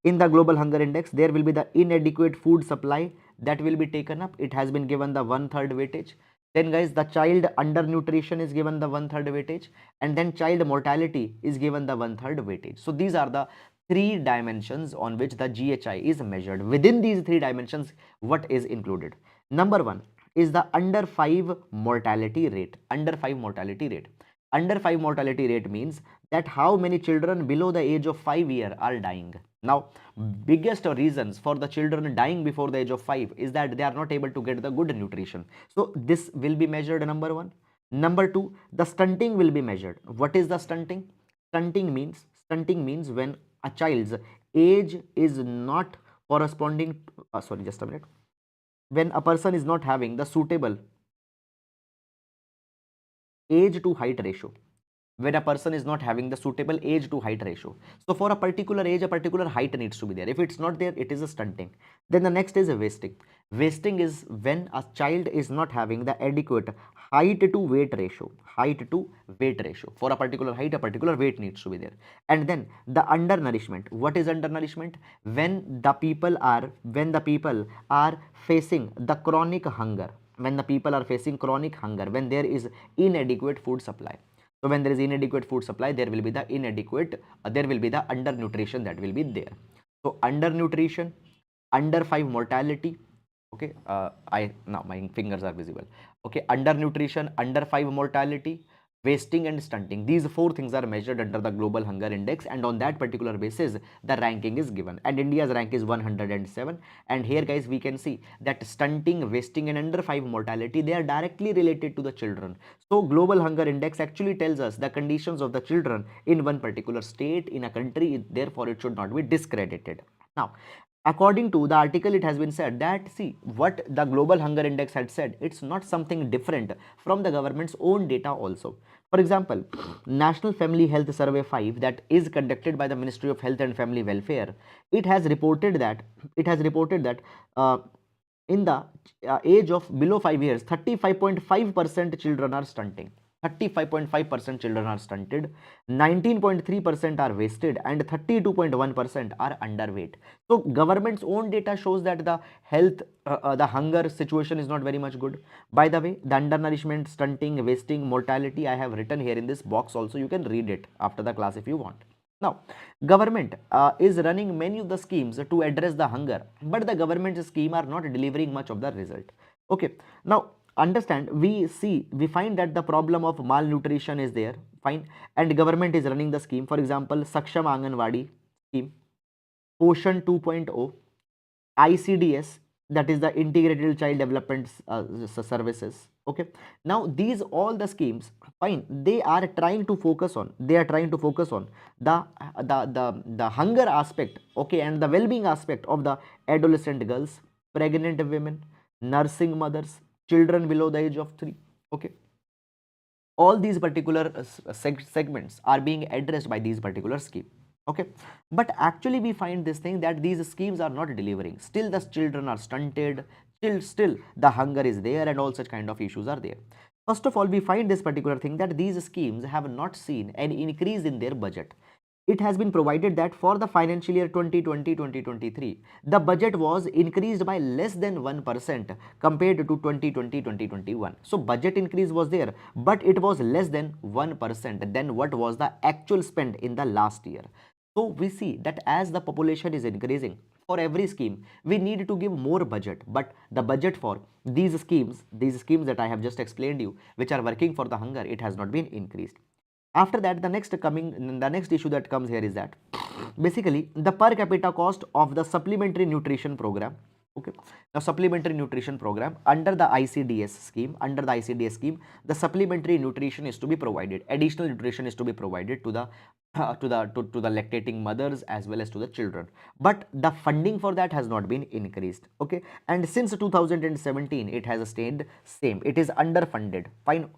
in the Global Hunger Index, there will be the inadequate food supply that will be taken up. It has been given the 1/3 weightage. Then, guys, the child undernutrition is given the 1/3 weightage, and then child mortality is given the 1/3 weightage. So these are the 3 dimensions on which the GHI is measured. Within these 3 dimensions, what is included? Number 1 is the under 5 mortality rate. Under 5 mortality rate. Under 5 mortality rate means that how many children below the age of 5 years are dying. Now, biggest reasons for the children dying before the age of 5 is that they are not able to get the good nutrition. So this will be measured, number 1. Number 2, the stunting will be measured. What is the stunting? Stunting means when a child's age is not corresponding, sorry, just a minute. When a person is not having the suitable age to height ratio, when a person is not having the suitable age to height ratio. So for a particular age, a particular height needs to be there. If it's not there, it is a stunting. Then the next is a wasting. Wasting is when a child is not having the adequate height to weight ratio. Height to weight ratio. For a particular height, a particular weight needs to be there. And then the undernourishment. What is undernourishment? When the people are facing the chronic hunger. When the people are facing chronic hunger, when there is inadequate food supply. So when there is inadequate food supply, there will be the undernutrition that will be there. So undernutrition, under 5 mortality. Okay, now my fingers are visible. Okay, undernutrition, under 5 mortality, wasting and stunting. These four things are measured under the global hunger index, and on that particular basis the ranking is given, and India's rank is 107. And here guys we can see that stunting, wasting and under 5 mortality, they are directly related to the children. So global hunger index actually tells us the conditions of the children in one particular state, in a country, therefore it should not be discredited. Now, according to the article, it has been said that, see, what the global hunger index had said, it's not something different from the government's own data also. For example, National Family Health Survey 5, that is conducted by the Ministry of Health and Family Welfare, it has reported that uh, in the age of below 5 years, 35.5% children are stunting. 35.5% children are stunted, 19.3% are wasted, and 32.1% are underweight. So government's own data shows that the health, the hunger situation is not very much good. By the way, the undernourishment, stunting, wasting, mortality, I have written here in this box also. You can read it after the class if you want. Now, government is running many of the schemes to address the hunger, but the government's scheme are not delivering much of the result. Okay, now understand, we find that the problem of malnutrition is there, fine, and government is running the scheme. For example, Saksham Anganwadi scheme, Poshan 2.0, ICDS, that is the Integrated Child Development Services. Okay, now these all the schemes, fine, they are trying to focus on the hunger aspect, okay, and the well-being aspect of the adolescent girls, pregnant women, nursing mothers, children below the age of 3. Okay, all these particular segments are being addressed by these particular scheme. Okay, but actually we find this thing that these schemes are not delivering. Still the children are stunted, still the hunger is there, and all such kind of issues are there. First of all, we find this particular thing that these schemes have not seen an increase in their budget. It has been provided that for the financial year 2020-2023, the budget was increased by less than 1% compared to 2020-2021. So budget increase was there, but it was less than 1% than what was the actual spend in the last year. So we see that as the population is increasing, for every scheme we need to give more budget, but the budget for these schemes that I have just explained you, which are working for the hunger, it has not been increased. After that, the next issue that comes here is that basically the per capita cost of the supplementary nutrition program. Okay, now supplementary nutrition program under the ICDS scheme, the supplementary nutrition is to be provided, additional nutrition is to be provided to the lactating mothers as well as to the children, but the funding for that has not been increased. Okay, and since 2017 it has stayed same, it is underfunded, fine.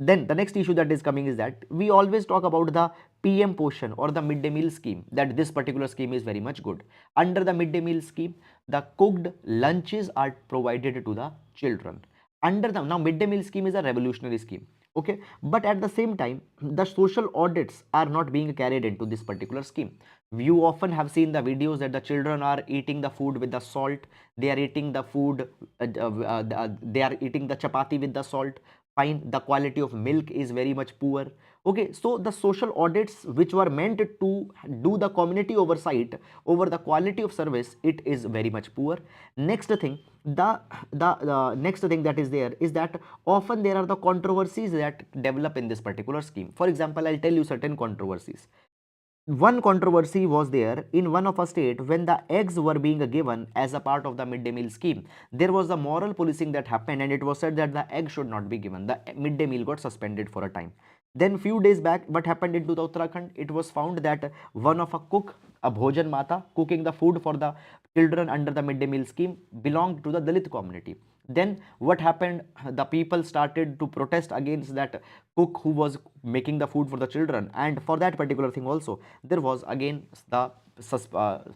Then the next issue that is coming is that we always talk about the PM Poshan or the midday meal scheme, that this particular scheme is very much good. Under the midday meal scheme, the cooked lunches are provided to the children. Under the, now midday meal scheme is a revolutionary scheme. Okay, but at the same time, the social audits are not being carried into this particular scheme. You often have seen the videos that the children are eating the food with the salt, they are eating the food, they are eating the chapati with the salt, fine, the quality of milk is very much poor. Okay, so the social audits which were meant to do the community oversight over the quality of service, it is very much poor. Next thing, the next thing that is there is that often there are the controversies that develop in this particular scheme. For example, I'll tell you certain controversies. One controversy was there in one of a state when the eggs were being given as a part of the midday meal scheme. There was a moral policing that happened, and it was said that the egg should not be given. The midday meal got suspended for a time. Then few days back, what happened in Uttarakhand? It was found that one of a cook, a Bhojan Mata, cooking the food for the children under the midday meal scheme, belonged to the Dalit community. Then what happened? The people started to protest against that cook who was making the food for the children, and for that particular thing also there was again the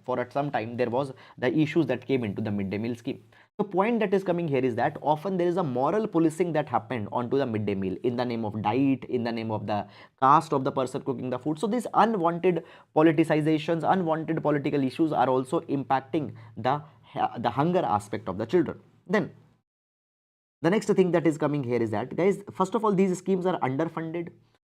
for at some time there was the issues that came into the midday meal scheme. The point that is coming here is that often there is a moral policing that happened onto the midday meal in the name of diet, in the name of the caste of the person cooking the food. So these unwanted politicizations, unwanted political issues are also impacting the hunger aspect of the children. Then the next thing that is coming here is that, guys, first of all, these schemes are underfunded.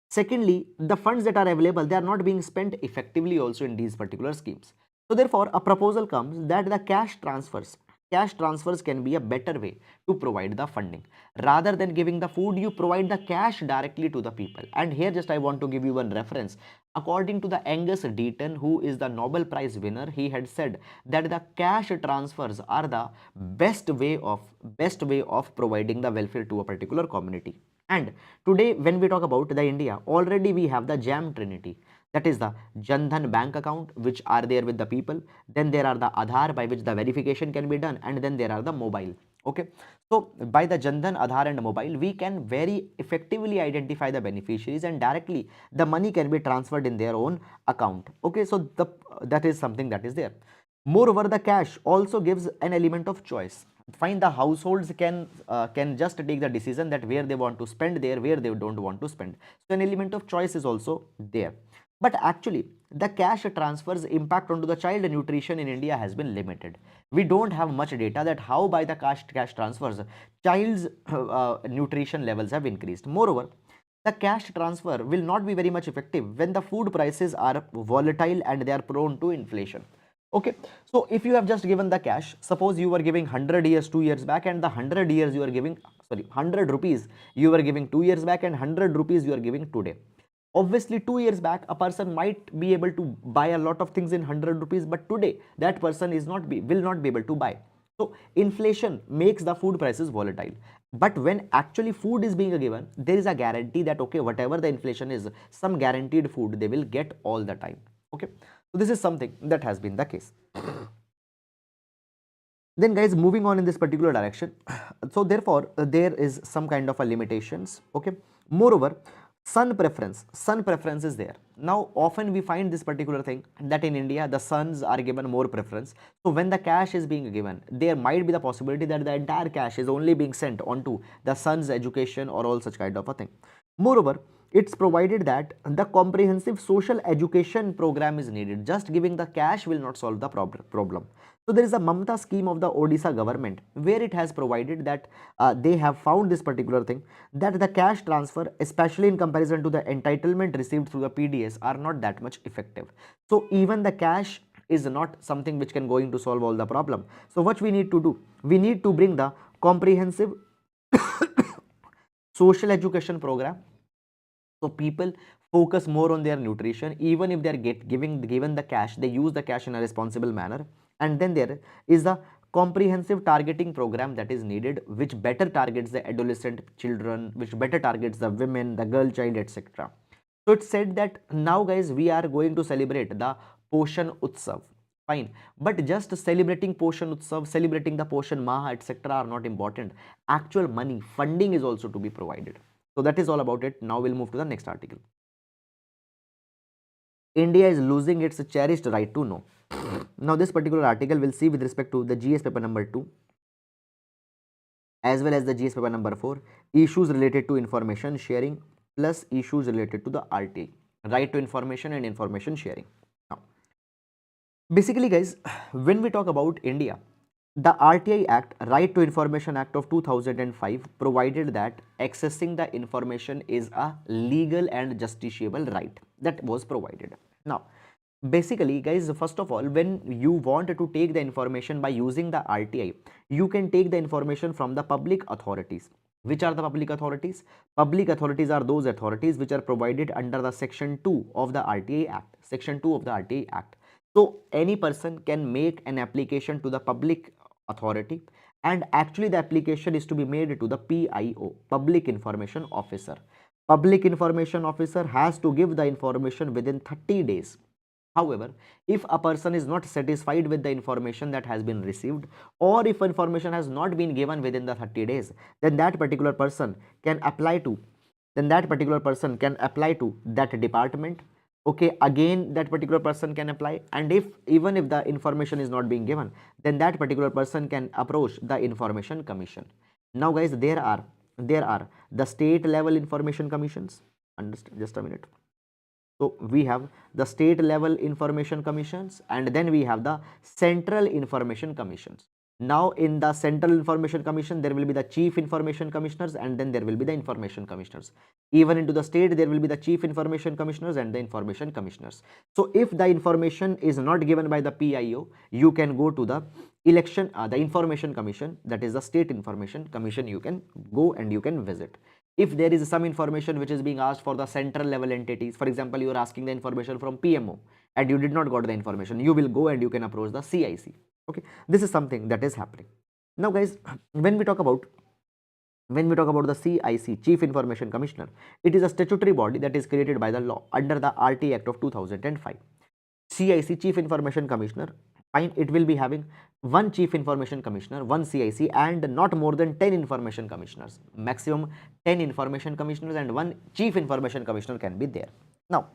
Secondly, the funds that are available, they are not being spent effectively also in these particular schemes. So therefore, a proposal comes that the cash transfers cash transfers can be a better way to provide the funding. Rather than giving the food, you provide the cash directly to the people. And here just I want to give you one reference. According to the Angus Deaton, who is the Nobel Prize winner, he had said that the cash transfers are the best way of providing the welfare to a particular community. And today when we talk about the India, already we have the jam trinity, that is the Jan Dhan bank account which are there with the people, then there are the Aadhaar by which the verification can be done, and then there are the mobile. Okay, so by the Jan Dhan, Aadhaar and mobile, we can very effectively identify the beneficiaries and directly the money can be transferred in their own account. Okay, so that is something that is there. Moreover, the cash also gives an element of choice. Fine, the households can just take the decision that where they want to spend there, where they don't want to spend. So an element of choice is also there. But actually, the cash transfers impact onto the child nutrition in India has been limited. We don't have much data that how by the cash transfers child's nutrition levels have increased. Moreover, the cash transfer will not be very much effective when the food prices are volatile and they are prone to inflation. Okay, so if you have just given the cash, suppose you were giving 100 years 2 years back, and the 100 years you are giving, sorry, 100 rupees you were giving 2 years back, and 100 rupees you are giving today. Obviously 2 years back a person might be able to buy a lot of things in 100 rupees, but today that person will not be able to buy. So inflation makes the food prices volatile. But when actually food is being given, there is a guarantee that okay, whatever the inflation is, some guaranteed food they will get all the time. Okay, so this is something that has been the case. Then guys, moving on in this particular direction, so therefore there is some kind of a limitations. Okay, moreover, son preference is there. Now often we find this particular thing that in India the sons are given more preference. So when the cash is being given, there might be the possibility that the entire cash is only being sent onto the son's education or all such kind of a thing. Moreover, it's provided that the comprehensive social education program is needed. Just giving the cash will not solve the problem. So there is a Mamata scheme of the Odisha government where it has provided that they have found this particular thing, that the cash transfer, especially in comparison to the entitlement received through the PDS, are not that much effective. So even the cash is not something which can going to solve all the problem. So what we need to do, we need to bring the comprehensive social education program. So people focus more on their nutrition. Even if they are given the cash, they use the cash in a responsible manner. And then there is the comprehensive targeting program that is needed, which better targets the adolescent children, which better targets the women, the girl child, etc. So it's said that now guys, we are going to celebrate the Poshan Utsav. Fine, but just celebrating Poshan Utsav, celebrating the Poshan Maha, etc. are not important. Actual money, funding is also to be provided. So that is all about it. Now we'll move to the next article. India is losing its cherished right to know. Now this particular article will see with respect to the GS paper number 2 as well as the GS paper number 4, issues related to information sharing plus issues related to the RTA, right to information and information sharing. Now basically guys, when we talk about India, the RTI Act, Right to Information Act of 2005, provided that accessing the information is a legal and justiciable right. That was provided. Now, basically guys, first of all, when you want to take the information by using the RTI, you can take the information from the public authorities. Which are the public authorities? Public authorities are those authorities which are provided under the Section 2 of the RTI Act. Section 2 of the RTI Act. So any person can make an application to the public authority, and actually the application is to be made to the PIO, Public Information Officer. Public Information Officer has to give the information within 30 days. However, if a person is not satisfied with the information that has been received, or if information has not been given within the 30 days, then that particular person can apply to that department. Okay, again that particular person can apply, and if even if the information is not being given, then that particular person can approach the Information Commission. Now guys, there are the state level information commissions. Understand, just a minute. So we have the state level information commissions, and then we have the central information commissions. Now in the Central Information Commission, there will be the Chief Information Commissioners, and then there will be the Information Commissioners. Even into the state, there will be the Chief Information Commissioners and the Information Commissioners. So if the information is not given by the PIO, you can go to the the Information Commission, that is the State Information Commission. You can go and you can visit. If there is some information which is being asked for the central level entities, for example, you are asking the information from PMO and you did not got the information, you will go and you can approach the CIC. Okay, this is something that is happening. Now guys, when we talk about the CIC, Chief Information Commissioner, it is a statutory body that is created by the law under the RT Act of 2005. CIC, Chief Information Commissioner, fine, it will be having one Chief Information Commissioner, one CIC, and not more than 10 Information Commissioners. Maximum 10 Information Commissioners and one Chief Information Commissioner can be there. Now,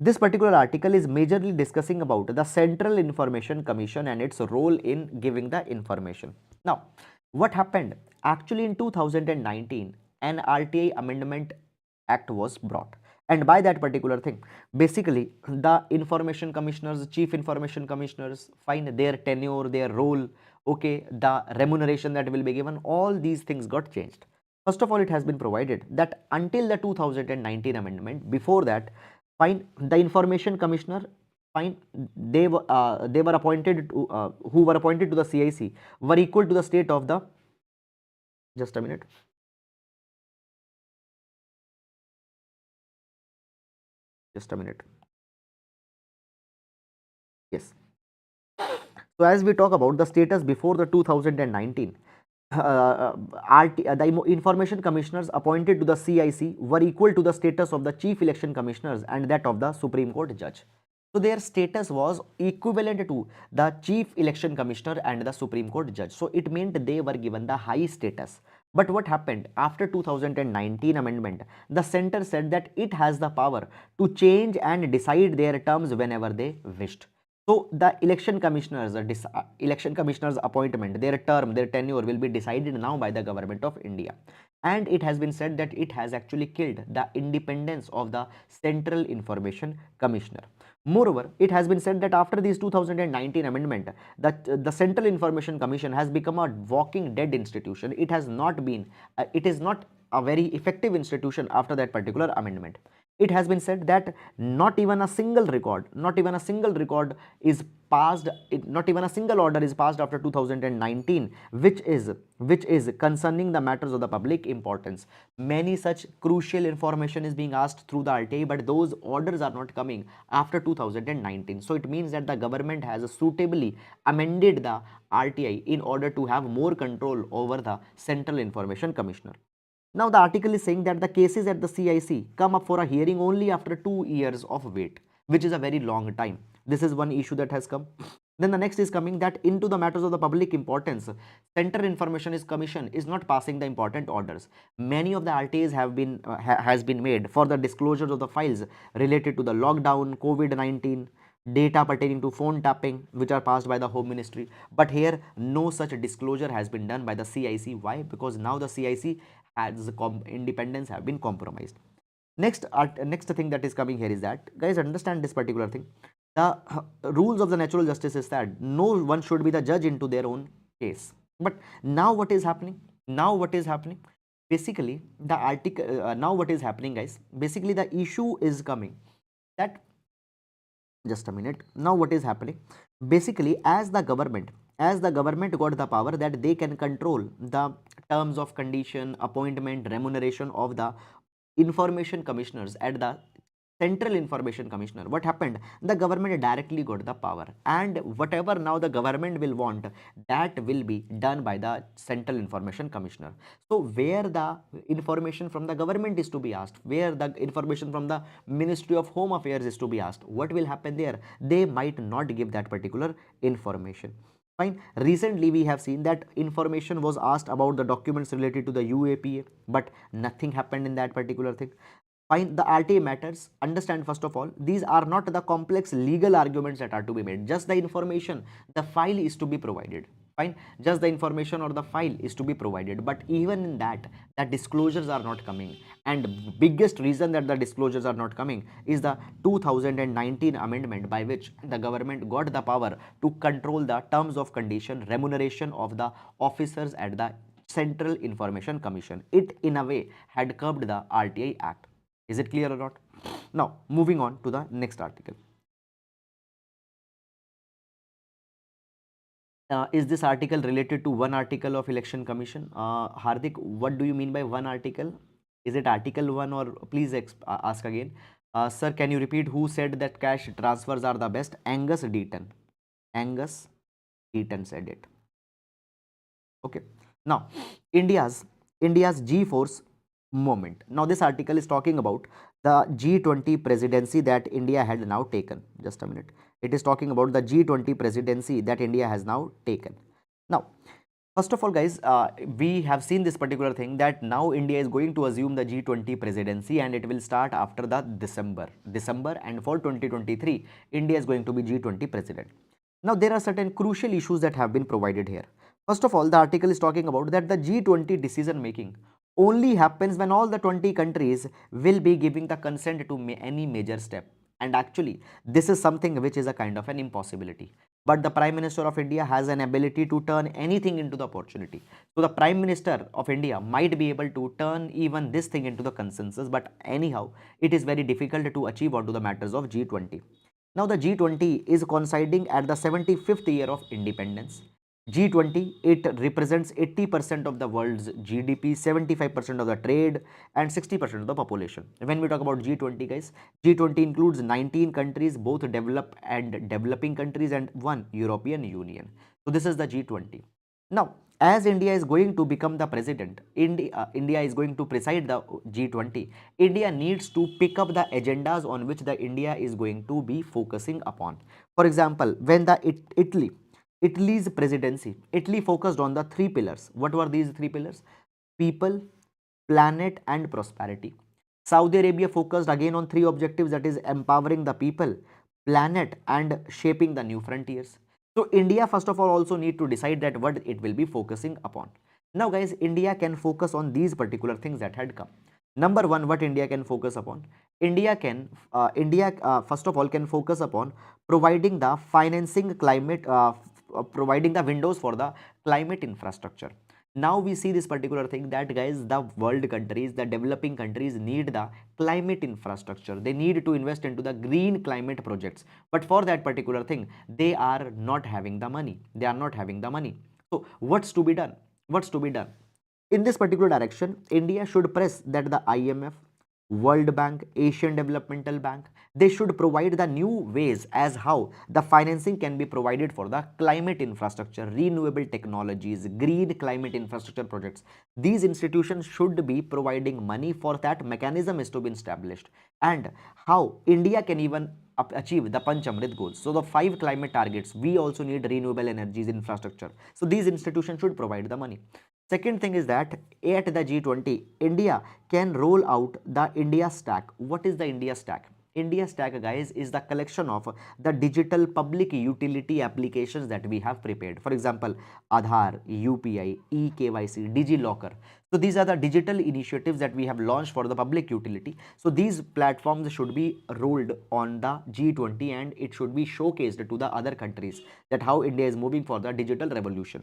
this particular article is majorly discussing about the Central Information Commission and its role in giving the information. Now, what happened? Actually, in 2019, an RTI Amendment Act was brought. And by that particular thing, basically, the Information Commissioners, Chief Information Commissioners, fine, their tenure, their role, okay, the remuneration that will be given, all these things got changed. First of all, it has been provided that until the 2019 amendment, before that, fine, the Information Commissioner, fine, they were appointed to, who were appointed to the CIC were equal to the state of the, just a minute, yes. So as we talk about the status before the 2019, the Information Commissioners appointed to the CIC were equal to the status of the Chief Election Commissioners and that of the Supreme Court Judge. So their status was equivalent to the Chief Election Commissioner and the Supreme Court Judge. So it meant they were given the high status. But what happened after 2019 amendment? The center said that it has the power to change and decide their terms whenever they wished. So the election commissioners appointment, their term, their tenure will be decided now by the government of India. And it has been said that it has actually killed the independence of the Central Information Commissioner. Moreover, it has been said that after this 2019 amendment, the Central Information Commission has become a walking dead institution. It has not been, it is not a very effective institution after that particular amendment. It has been said that not even a single record is passed, not even a single order is passed after 2019, which is concerning the matters of the public importance. Many such crucial information is being asked through the RTI, but those orders are not coming after 2019. So it means that the government has suitably amended the RTI in order to have more control over the Central Information Commissioner. Now the article is saying that the cases at the CIC come up for a hearing only after 2 years of wait, which is a very long time. This is one issue that has come. Then the next is coming that into the matters of the public importance, Central Information Commission is not passing the important orders. Many of the RTAs have been has been made for the disclosures of the files related to the lockdown, COVID-19, data pertaining to phone tapping, which are passed by the Home Ministry. But here no such disclosure has been done by the CIC. Why? Because now the CIC has independence have been compromised. Next thing that is coming here is that, guys, understand this particular thing. The rules of the natural justice is that no one should be the judge into their own case. But now what is happening? Basically, the article, now what is happening, guys? Basically, the issue is coming that, just a minute. Now what is happening? Basically, as the government got the power that they can control the terms of condition, appointment, remuneration of the information commissioners at the Central Information Commissioner. What happened? The government directly got the power, and whatever now the government will want, that will be done by the Central Information Commissioner. So where the information from the government is to be asked, where the information from the Ministry of Home Affairs is to be asked, what will happen there? They might not give that particular information. Fine. Recently, we have seen that information was asked about the documents related to the UAPA, but nothing happened in that particular thing. Fine, the RTA matters. Understand, first of all, these are not the complex legal arguments that are to be made. Just the information, the file is to be provided. Fine, just the information or the file is to be provided, but even in that, the disclosures are not coming. And biggest reason that the disclosures are not coming is the 2019 amendment, by which the government got the power to control the terms of condition, remuneration of the officers at the Central Information Commission. It in a way had curbed the RTI Act. Is it clear or not? Now moving on to the next article. Is this article related to one article of Election Commission? Hardik, what do you mean by one article? Is it article 1, or please ask again? Sir, can you repeat who said that cash transfers are the best? Angus Deaton. Angus Deaton said it. Okay. Now, India's G-Force moment. Now, this article is talking about the G20 presidency that India had now taken. Just a minute. It is talking about the G20 presidency that India has now taken. Now, first of all, guys, we have seen this particular thing that now India is going to assume the G20 presidency, and it will start after the December, and for 2023, India is going to be G20 president. Now, there are certain crucial issues that have been provided here. First of all, the article is talking about that the G20 decision making only happens when all the 20 countries will be giving the consent to any major step. And actually, this is something which is a kind of an impossibility. But the Prime Minister of India has an ability to turn anything into the opportunity. So the Prime Minister of India might be able to turn even this thing into the consensus. But anyhow, it is very difficult to achieve onto the matters of G20. Now the G20 is coinciding at the 75th year of independence. G20, it represents 80% of the world's GDP, 75% of the trade, and 60% of the population. When we talk about G20, guys, G20 includes 19 countries, both developed and developing countries, and one European Union. So this is the G20. Now, as India is going to become the president, India is going to preside the G20, India needs to pick up the agendas on which the India is going to be focusing upon. For example, when the Italy's presidency, Italy focused on the 3 pillars. What were these 3 pillars? People, planet, and prosperity. Saudi Arabia focused again on 3 objectives, that is empowering the people, planet, and shaping the new frontiers. So India first of all also need to decide that what it will be focusing upon. Now guys, India can focus on these particular things that had come. Number 1, what India can focus upon? India first of all can focus upon providing the financing climate, providing the windows for the climate infrastructure. Now we see this particular thing that guys, the world countries, the developing countries need the climate infrastructure. They need to invest into the green climate projects. But for that particular thing, they are not having the money. They are not having the money. So what's to be done? What's to be done? In this particular direction, India should press that the IMF, World Bank, Asian Developmental Bank, they should provide the new ways as how the financing can be provided for the climate infrastructure, renewable technologies, green climate infrastructure projects. These institutions should be providing money. For that, mechanism is to be established. And how India can even achieve the Panchamrit goals. So the 5 climate targets, we also need renewable energies infrastructure. So these institutions should provide the money. Second thing is that at the G20, India can roll out the India Stack. What is the India Stack? India Stack, guys, is the collection of the digital public utility applications that we have prepared. For example, Aadhaar, UPI, eKYC, DigiLocker. So these are the digital initiatives that we have launched for the public utility. So these platforms should be rolled on the G20, and it should be showcased to the other countries that how India is moving for the digital revolution.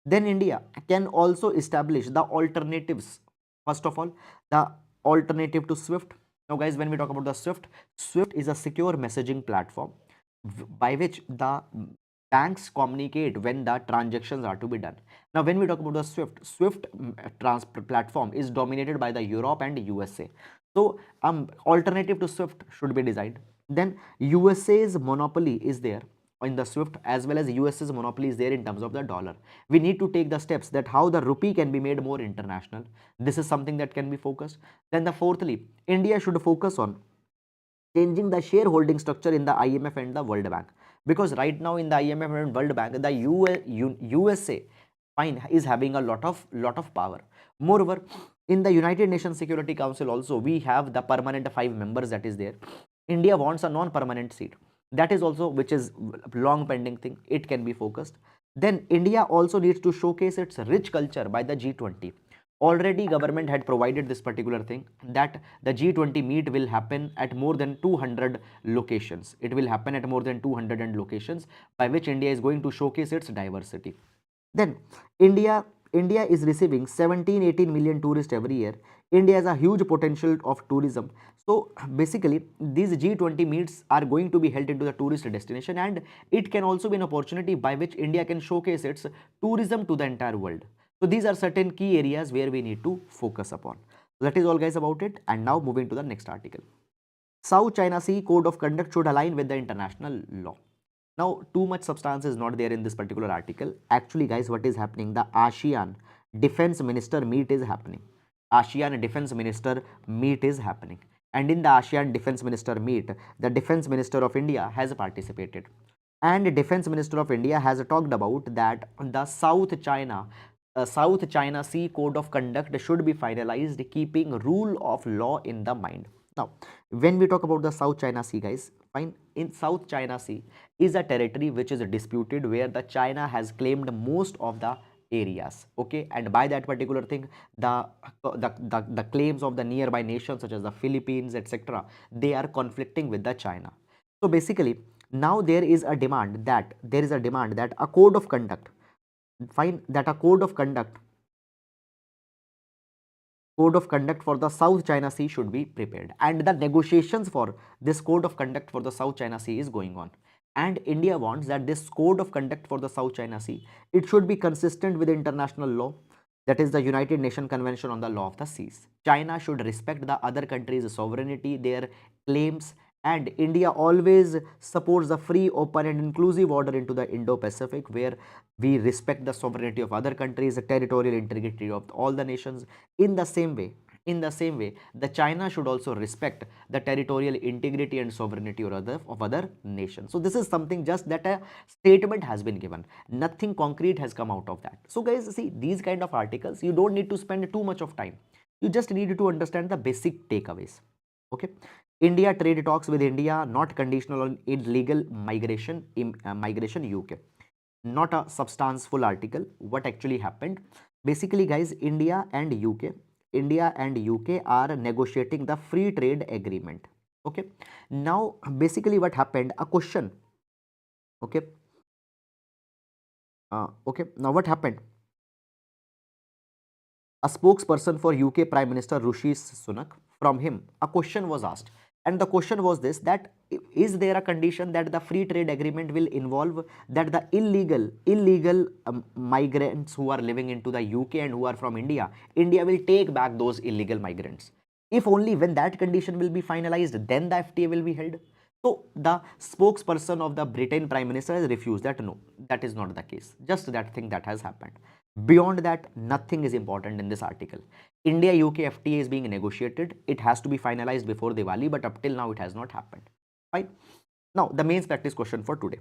Then India can also establish the alternatives. First of all, the alternative to SWIFT. Now guys, when we talk about the SWIFT is a secure messaging platform by which the banks communicate when the transactions are to be done. Now when we talk about the SWIFT platform is dominated by the Europe and USA. So alternative to SWIFT should be designed. Then USA's monopoly is there in the SWIFT, as well as US's monopoly is there in terms of the dollar. We need to take the steps that how the rupee can be made more international. This is something that can be focused. Then the fourthly, India should focus on changing the shareholding structure in the IMF and the World Bank, because right now in the IMF and World Bank, the USA is having a lot of power. Moreover, in the United Nations Security Council also, we have the permanent 5 members that is there. India wants a non-permanent seat. That is also, which is long pending thing. It can be focused. Then India also needs to showcase its rich culture by the G20. Already government had provided this particular thing, that the G20 meet will happen at more than 200 locations. It will happen at more than 200 locations, by which India is going to showcase its diversity. Then India is receiving 17-18 million tourists every year. India has a huge potential of tourism. So basically these G20 meets are going to be held into the tourist destination, and it can also be an opportunity by which India can showcase its tourism to the entire world. So these are certain key areas where we need to focus upon. So that is all guys about it, and now moving to the next article. South China Sea Code of Conduct should align with the international law. Now, too much substance is not there in this particular article. Actually, guys, what is happening? The ASEAN Defense Minister meet is happening. ASEAN Defense Minister meet is happening. And in the ASEAN Defense Minister meet, the Defense Minister of India has participated. And the Defense Minister of India has talked about that the South China Sea Code of Conduct should be finalized, keeping rule of law in the mind. Now, when we talk about the South China Sea, guys, fine, in South China Sea is a territory which is disputed, where the China has claimed most of the areas, okay, and by that particular thing, the claims of the nearby nations such as the Philippines, etc., they are conflicting with the China. So basically, now there is a demand that a code of conduct, fine, that a code of conduct for the South China Sea should be prepared, and the negotiations for this code of conduct for the South China Sea is going on. And India wants that this code of conduct for the South China Sea, it should be consistent with international law, that is the United Nations Convention on the Law of the Seas. China should respect the other countries' sovereignty, their claims, and India always supports the free, open, and inclusive order into the Indo-Pacific, where we respect the sovereignty of other countries, the territorial integrity of all the nations. In the same way, the China should also respect the territorial integrity and sovereignty of other nations. So this is something just that a statement has been given. Nothing concrete has come out of that. So guys, see, these kind of articles, you don't need to spend too much of time. You just need to understand the basic takeaways. Okay. India trade talks with India not conditional on illegal migration UK. Not a substantial article. What actually happened? Basically, guys, India and UK are negotiating the free trade agreement. Okay. Now, basically, what happened? A question. Okay. Okay. Now, what happened? A spokesperson for UK Prime Minister Rishi Sunak, from him, a question was asked. And the question was this, that is there a condition that the free trade agreement will involve that the illegal migrants who are living into the UK and who are from India will take back those illegal migrants. If only when that condition will be finalized, then the FTA will be held. So the spokesperson of the Britain Prime Minister has refused that no, that is not the case. Just that thing that has happened. Beyond that, nothing is important in this article. India-UK FTA is being negotiated. It has to be finalized before Diwali, but up till now it has not happened. Fine. Now, the main practice question for today.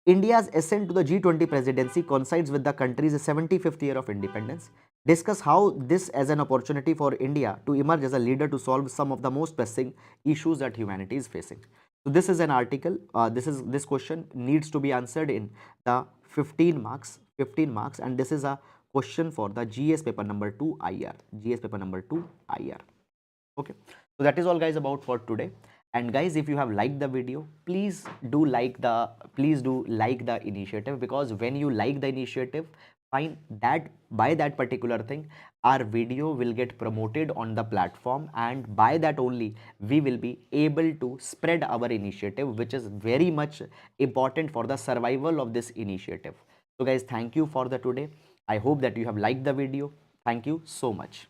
India's ascent to the G20 presidency coincides with the country's 75th year of independence. Discuss how this as an opportunity for India to emerge as a leader to solve some of the most pressing issues that humanity is facing. So this is an article. This question needs to be answered in the 15 marks, and this is a question for the GS paper number 2 IR. Okay. So that is all guys about for today. And guys, if you have liked the video, please do like the initiative, because when you like the initiative, fine, that by that particular thing, our video will get promoted on the platform, and by that only we will be able to spread our initiative, which is very much important for the survival of this initiative. So guys, thank you for the today. I hope that you have liked the video. Thank you so much.